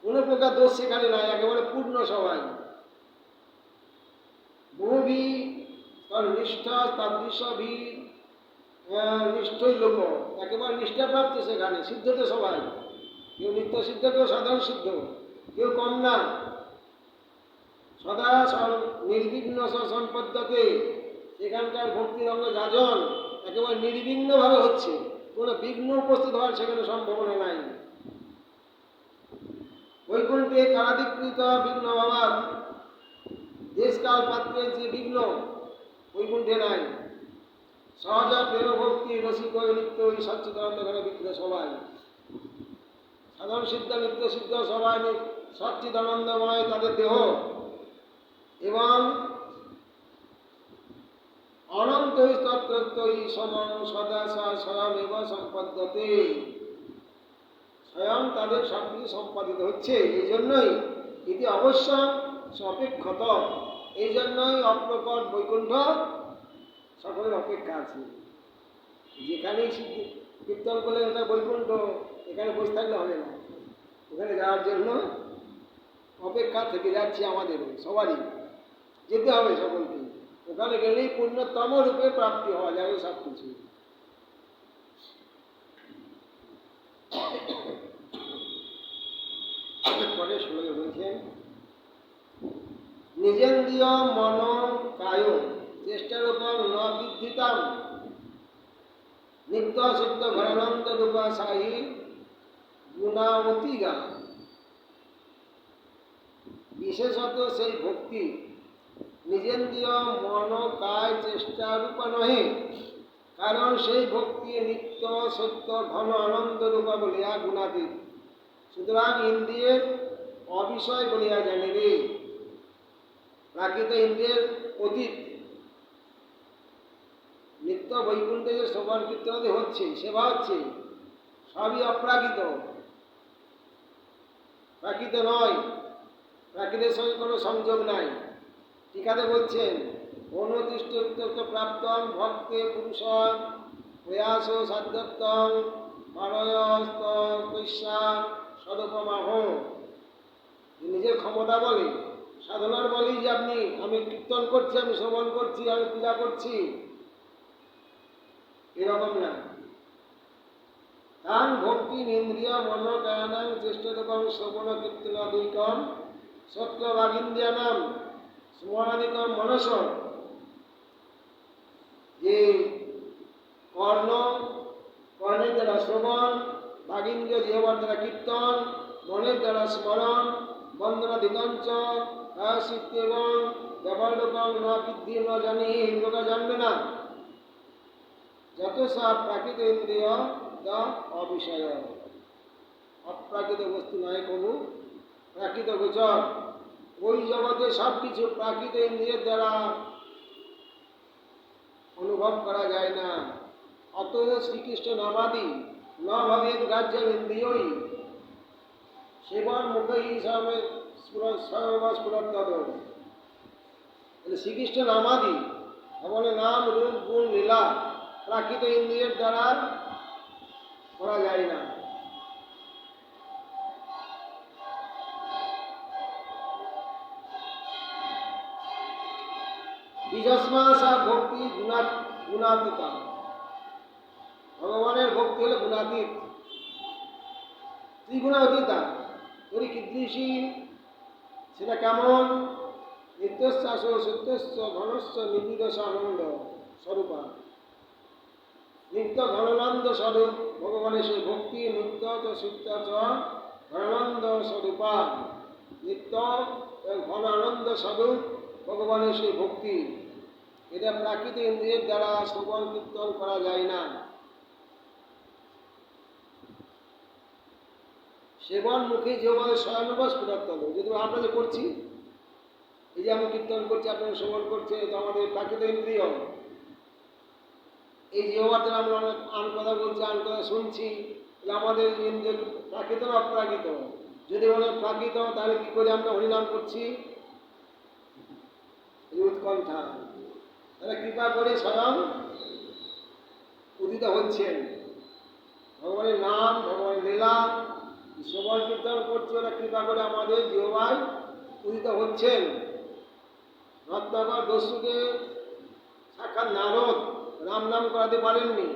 কোনো প্রকার দোষ সেখানে নাই, একেবারে পূর্ণ সবাই। বহুবি তার নিষ্ঠা তাদৃশভি নিষ্ঠই লোক, একেবারে নিষ্ঠাপ্রাপ্ত সেখানে, সিদ্ধ তো সবাই। কেউ নিত্য সিদ্ধ, কেউ সাধারণ সিদ্ধ, কেউ কম না। সদা নির্বিঘ্ন সম্পদ্যতে সেখানকার ভক্তির অঙ্গ যাজন একেবারে নির্বিঘ্নভাবে হচ্ছে, কোনো বিঘ্ন উপস্থিত হওয়ার সেখানে সম্ভাবনা নাই। বৈকুণ্ঠে কালাধিকৃত বিঘ্ন ভাবাত, দেশকাল পাত্রের যে বিঘ্ন বৈকুণ্ঠে নাই। সহজ প্রেম ভক্তি রসিক নিত্য ওই সচ্চিদানন্দ ঘরে বিঘ্ন সবাই। সাধারণ সিদ্ধ নিত্য সিদ্ধ সবাই সচ্চিদানন্দময় তাদের দেহ, এবং অনন্ত তত্ত্বই সমন সদা স্বয়ং এবং সম্পদ্যতে, স্বয়ং তাদের সবকিছু সম্পাদিত হচ্ছে। এই জন্যই এটি অবশ্য অপেক্ষত, এই জন্যই অপ্রকট বৈকুণ্ঠ সকলের অপেক্ষা আছে। যেখানেই কীর্তন করলে ওটা বৈকুণ্ঠ, এখানে বসে থাকলে হবে না। ওখানে যাওয়ার জন্য অপেক্ষা থেকে যাচ্ছে আমাদেরও, সবারই যেতে হবে সকলকে। ওখানে গেলেই পূর্ণতম রূপে প্রাপ্তি হওয়া যাবে সব কিছু। পরে শ্লোকে বলছেন নিজেন্দ্রিয় মন কায় চেষ্টার উপর ন বিদ্ধিতাম নিত্য সিদ্ধ ঘরানন্দ রূপা সাহি গুণাবতী গা। বিশেষত সেই ভক্তি নিজেন্দ্রিয় মন কায় চেষ্টারূপা নহে, কারণ সেই ভক্তি নিত্য সত্য ঘন আনন্দ রূপা বলিয়া গুণাতীত। সুতরাং ইন্দ্রিয়ের অবিষয় বলিয়া জানিবে। প্রাকৃত ইন্দ্রিয়ের অতীত। নিত্য বৈকুণ্ঠে যে শ্রবণ কীর্তনাদি হচ্ছে, সেবা হচ্ছে, সবই অপ্রাকৃত, প্রাকৃত নয়। প্রাকৃতের সঙ্গে কোনো সংযোগ নাই। টিকাতে বলছেন অনুতিষ্ঠ প্রাপ্তম ভক্তে পুরুষ প্রয়াস সাধ্যত্তম পারয়স্তা সদপমাহ। নিজের ক্ষমতা বলে, সাধনার বলেই যে আমি কীর্তন করছি, আমি শ্রবণ করছি, আমি পূজা করছি, এরকম না। তান ভক্তি ইন্দ্রিয় মন কায়ানাং চেষ্টাদকম শ্রবণ কীর্তনাদিকম সত্যবাগিন্দ্রিয়ানাম স্মরণাদিকম মনস। যে কর্ণের দ্বারা শ্রবণ, বাগীন্দ্রিয় জিহ্বার দ্বারা কীর্তন, মনের দ্বারা স্মরণ, বন্দনাদিকঞ্চ কায়সিদ্ধি এবং ব্যবহারকং ন বৃদ্ধি ন জানি, ইন্দ্ররা জানবে না। যত সব প্রাকৃত ইন্দ্রিয় তা অবিষয়, অপ্রাকৃত বস্তু নয় কোনো প্রাকৃত গোচর। ওই জগতে সব কিছু প্রাকৃত ইন্দ্রিয়ের দ্বারা অনুভব করা যায় না। অত শ্রীকৃষ্ণ নামাদি ন ভবেদ রাজ্যের ইন্দ্রিয়ই সেবন মুখেই স্ফুরত্তদ। শ্রীকৃষ্ণ নামাদি ভগবানের নাম রূপ গুণ লীলা প্রাকৃত ইন্দ্রিয়ের দ্বারা করা যায় না। বিজস্মা সা ভক্তি গুণাতীতা, ভগবানের ভক্তি হলো গুণাতীত, ত্রিগুণাতীতা। যদি কীদৃশী, সেটা কেমন? নিত্যশ্বাস সত্যস্ব ঘনস্ব নিবিড় আনন্দ স্বরূপা, নিত্য ঘনানন্দ স্বরূপ ভগবানের সেই ভক্তি। নিত্য সত্য ঘনানন্দ স্বরূপা, নিত্য ঘন আনন্দ স্বরূপ ভগবানের সেই ভক্তি। এটা প্রাকৃত ইন্দ্রিয়ের দ্বারা শ্রবণ কীর্তন করা যায় না। সেবন মুখে যে বলে স্বয়ংবাস পুরাত্তম, যদি আমরা যে করছি, এই যে আমি কীর্তন করছি, আপনারা শ্রবণ করছে, এটা আমাদের প্রাকৃত ইন্দ্রিয়। এই জিহ্বার দ্বারা আমরা অনেক আন কথা বলছি, আন কথা শুনছি, এটা আমাদের ইন্দ্রিয় প্রাকৃত না অপ্রাকৃত? যদি বলে প্রাকৃত, তাহলে কি করে আমরা হরিনাম করছি? উৎকণ্ঠা, তাহলে কৃপা করে স্বয়ং উদিত হচ্ছেন। ভগবানের নাম, ভগবানের লীলা শ্রবণ কীর্তন করছে, ওরা কৃপা করে আমাদের জিহ্বায় উদিত হচ্ছেন। রত্নাকর দস্যুকে সাক্ষাৎ নারদ রাম নাম করাতে পারেননি।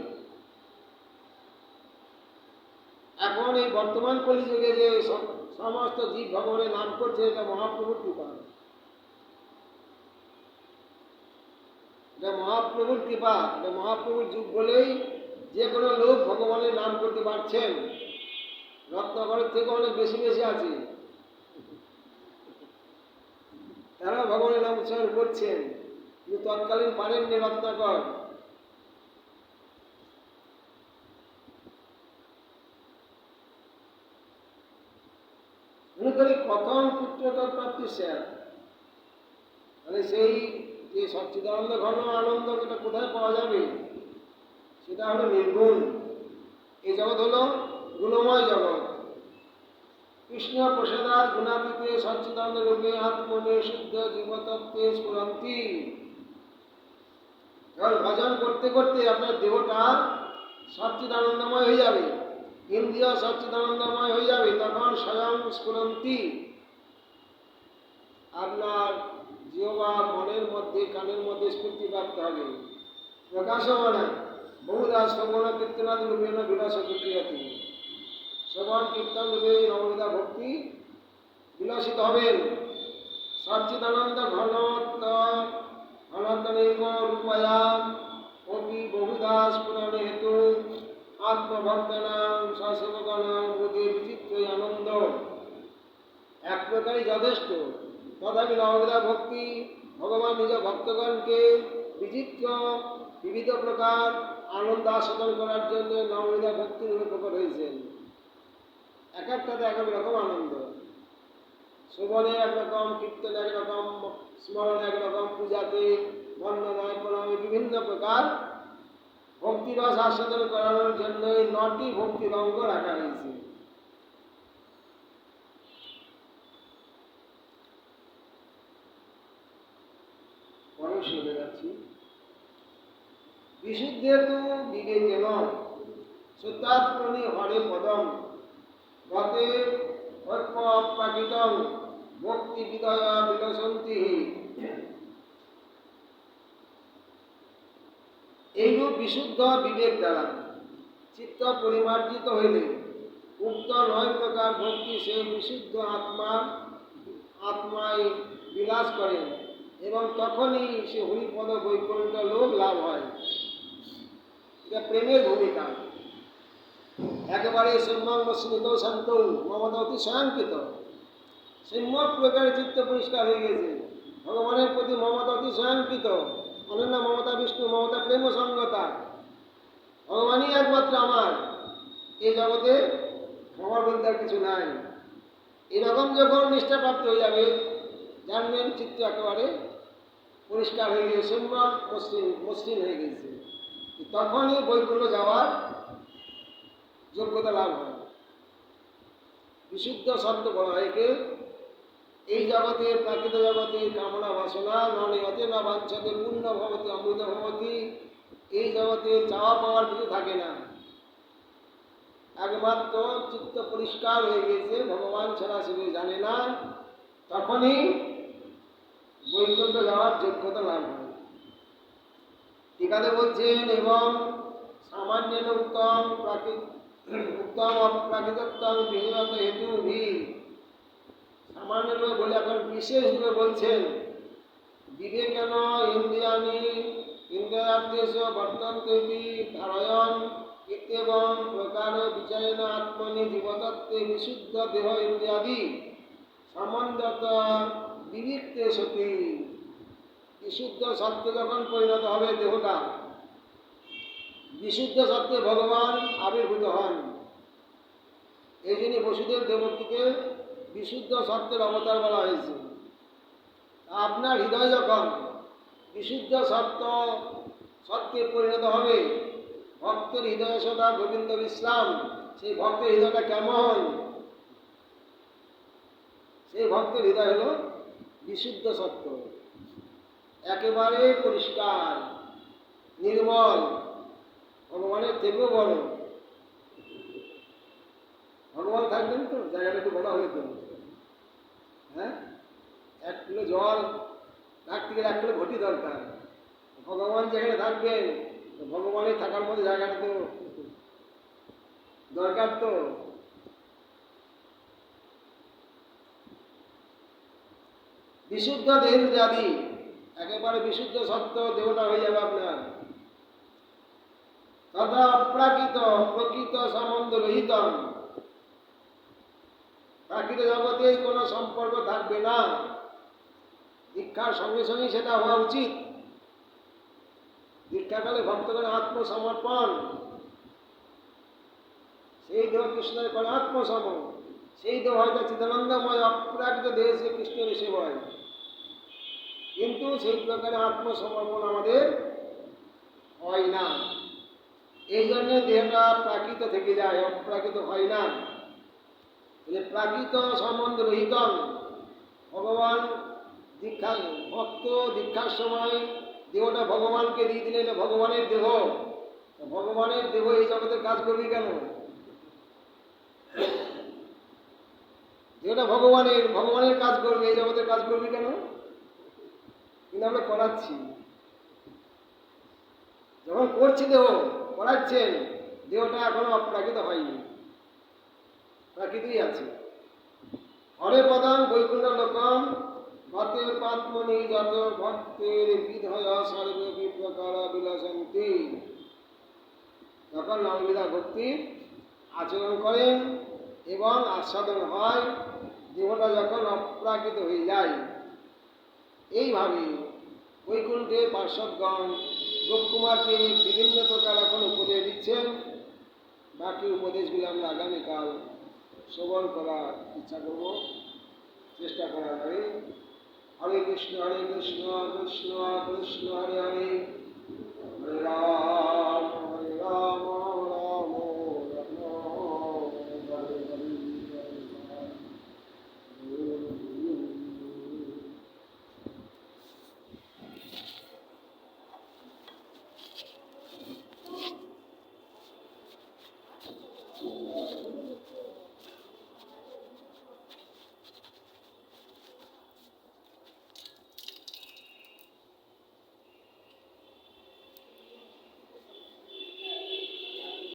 এখন এই বর্তমান কলিযুগে যে সমস্ত জীব ভগবানের নাম করছে, এটা মহাপ্রভুর কৃপা। এটা মহাপ্রভুর কৃপা, এটা মহাপ্রভুর যুগ বলেই যে কোনো লোক ভগবানের নাম করতে পারছেন। রত্নাকরের থেকে অনেক বেশি বেশি আছে, তারা ভগবানের নাম উচ্চারণ করছেন, কিন্তু তৎকালীন পারেননি রত্নাকর। কথন পুত্রতৎ প্রাপ্তি স্যার, তাহলে সেই যে সচ্চিদানন্দ ঘন আনন্দ, এটা কোথায় পাওয়া যাবে? সেটা হলো নির্গুণ। এই জগৎ হলো গুণময় জগৎ। কৃষ্ণ প্রসাদার গুণাতীতে সচ্চিদানন্দ রূপে আত্মনে শুদ্ধ জীবতত্ত্বে স্ফুরন্তি। যখন ভজন করতে করতে আপনার দেহটা সচ্চিদানন্দময় হয়ে যাবে, ইন্দ্রিয় সচ্চিদানন্দময় হয়ে যাবে, তখন স্বয়ং স্ফুরন্তি। আপনার জিহ্বা মনের মধ্যে, কানের মধ্যে স্ফূর্তি প্রাপ্ত হবে। প্রকাশমানা বহুধা শ্রবণ কীর্তনাদি রূপেণ বিলাস কীর্তি, শ্রবণ কীর্তন রূপে নববিধা ভক্তি বিলাসিত হবেন। সচ্চিদানন্দ ঘনত্বনৈক রূপয়া অপি বহুধা স্ফুরণ হেতু আত্মভক্তানাং সসেবকানাং বোধে বিচিত্র আনন্দ। এক প্রকারই যথেষ্ট, তথাপি নববিধা ভক্তি ভগবান নিজ ভক্তগণকে বিচিত্র বিবিধ প্রকার আনন্দ আস্বাদন করার জন্য নববিধা ভক্তির প্রকট হয়েছেন। এক একটাতে এক এক রকম আনন্দ। শ্রবণে একরকম, কীর্তনে একরকম, স্মরণে একরকম, পূজাতে, বন্দনায়, প্রণামে বিভিন্ন প্রকার ভক্তিরস আস্বাদন করানোর জন্য এই 9টি ভক্তির অঙ্গ রাখা হয়েছে। পরে শুনে যাচ্ছি। বিশুদ্ধেতু বিবেকেন শ্রদ্ধাত্মনি হরে পদম গতে অল্প অপ্রাকৃতং ভক্তি বিদয়া বিলসন্তি। এইরূপ বিশুদ্ধ বিবেক দ্বারা চিত্ত পরিমার্জিত হইলে উক্ত 9 প্রকার ভক্তি সেই বিশুদ্ধ আত্মায় বিলাস করেন, এবং তখনই সে হরিপদ বৈকুণ্ঠ লোক লাভ হয়। এটা প্রেমের ভূমিকা। একেবারে সম্যক মসৃত শান্ত মমতা অতি স্বয়ংকৃত, সম্যক প্রকারে চিত্ত পরিষ্কার হয়ে গেছে। ভগবানের প্রতি মমতা অতি স্বয়ংকৃত, অনন্য মমতা বিষ্ণু মমতা প্রেম সঙ্গতা, ভগবানই একমাত্র আমার, এই জগতে আমার বলতে আর কিছু নাই। এরকম যখন নিষ্ঠাপ্রাপ্ত হয়ে যাবে, জানবেন চিত্ত একেবারে পরিষ্কার হয়ে গেছে, সম্যক মসৃণ হয়ে গেছে, তখনই বৈকুণ্ঠ যাওয়ার যোগ্যতা লাভ হয়। বিশুদ্ধ সত্য বলা হয় একে। এই জগতে প্রাকৃত জগতে কামনা বাসনা ননিয়তে না বাঞ্ছতে পূর্ণ ভবতি অমৃত ভবতি, এই জগতে চাওয়া পাওয়ার কিছু থাকে না, একমাত্র চিত্ত পরিষ্কার হয়ে গেছে, ভগবান ছাড়া সে জানে না, তখনই বৈকুণ্ঠ যাওয়ার যোগ্যতা লাভ হয়। টিকাতে বলছেন এবং সামান্য উত্তম উত্তম অপ্রাকৃতোত্তম বিনিমত হেতু ভি, সামান্য রূপে বলে এখন বিশেষ রূপে বলছেন বিবেকেন ইন্দ্রিয়ানি ইন্দ্রিয়ার্থেষ বর্তন্তে ধারয়ন ইত্যেবং প্রকার বিচারেণ আত্মনি জীবতত্ত্বে বিশুদ্ধ দেহ ইন্দ্রিয়াদি সমন্বত বিবিক্তে সতি। বিশুদ্ধ সত্য যখন পরিণত হবে দেহটা, বিশুদ্ধ সত্যে ভগবান আবির্ভূত হন। এই জন্য বসুদেব দেবকীকে বিশুদ্ধ সত্যের অবতার বলা হয়েছে। আপনার হৃদয় যখন বিশুদ্ধ সত্যে পরিণত হবে, ভক্তের হৃদয় সদা গোবিন্দ বিশ্রাম, সেই ভক্তের হৃদয়টা কেমন? সেই ভক্তের হৃদয় হল বিশুদ্ধ সত্য, একেবারে পরিষ্কার নির্মল, ভগবানের থেকেও বড়। ভগবান থাকবেন তো জায়গাটা একটু বড় হবে তো, হ্যাঁ, 1 কিলো জল রাখতে গেলে 1 কিলো ঘটি দরকার। ভগবান যেখানে থাকবেন, ভগবানের থাকার মধ্যে জায়গাটা তো দরকার। তো বিশুদ্ধ দেহ জাতি, একেবারে বিশুদ্ধ সত্য দেহটা হয়ে যাবে আপনার। তথা অপ্রাকৃত প্রকৃত সম্বন্ধ রহিত, প্রাকৃত জগতে কোনো সম্পর্ক থাকবে না। দীক্ষার সঙ্গে সঙ্গে সেটা হওয়া উচিত। দীক্ষাকালে ভক্তগণ আত্মসমর্পণ, সেই দেহ কৃষ্ণের করে আত্মসম, সেই দেহ হয়তো চিদানন্দময় অপ্রাকৃত দেহ সে কৃষ্ণের সেবায়, কিন্তু সেই প্রকারে আত্মসমর্পণ আমাদের হয় না। এই জন্য দেহটা প্রাকৃত থেকে যায়, অপ্রাকৃত হয় না। প্রাকৃত সম্বন্ধ রহিত ভগবান দীক্ষা, ভক্ত দীক্ষার সময় দেহটা ভগবানকে দিয়ে দিলেন, ভগবানের দেহ। ভগবানের দেহ এই জগতের কাজ করবি কেন? দেহটা ভগবানের কাজ করবে, এই জগতের কাজ করবি কেন? কিন্তু আমরা করাচ্ছি। যখন করছি দেহ করাচ্ছেন, দেহটা এখনো অপ্রাকৃত হয়নি, প্রাকৃতই আছে। হরে পদম বৈকুণ্ঠ লোকম ভতে পাত্মনি যত ভক্তের বিধয় সর্বে বিপ্রকার বিলাসন্তি। যখন নববিধা ভক্তির আচরণ করেন এবং আস্বাদন হয়, দেহটা যখন অপ্রাকৃত হয়ে যায়, এইভাবে বৈকুণ্ঠে পার্শ্বদগণ গোপকুমারকে বিভিন্ন প্রকার এখন উপদেশ দিচ্ছেন। বাকি উপদেশগুলো আমরা আগামীকাল শ্রবণ করার ইচ্ছা করব, চেষ্টা করা যাবে। হরে কৃষ্ণ কৃষ্ণ কৃষ্ণ হরে হরে,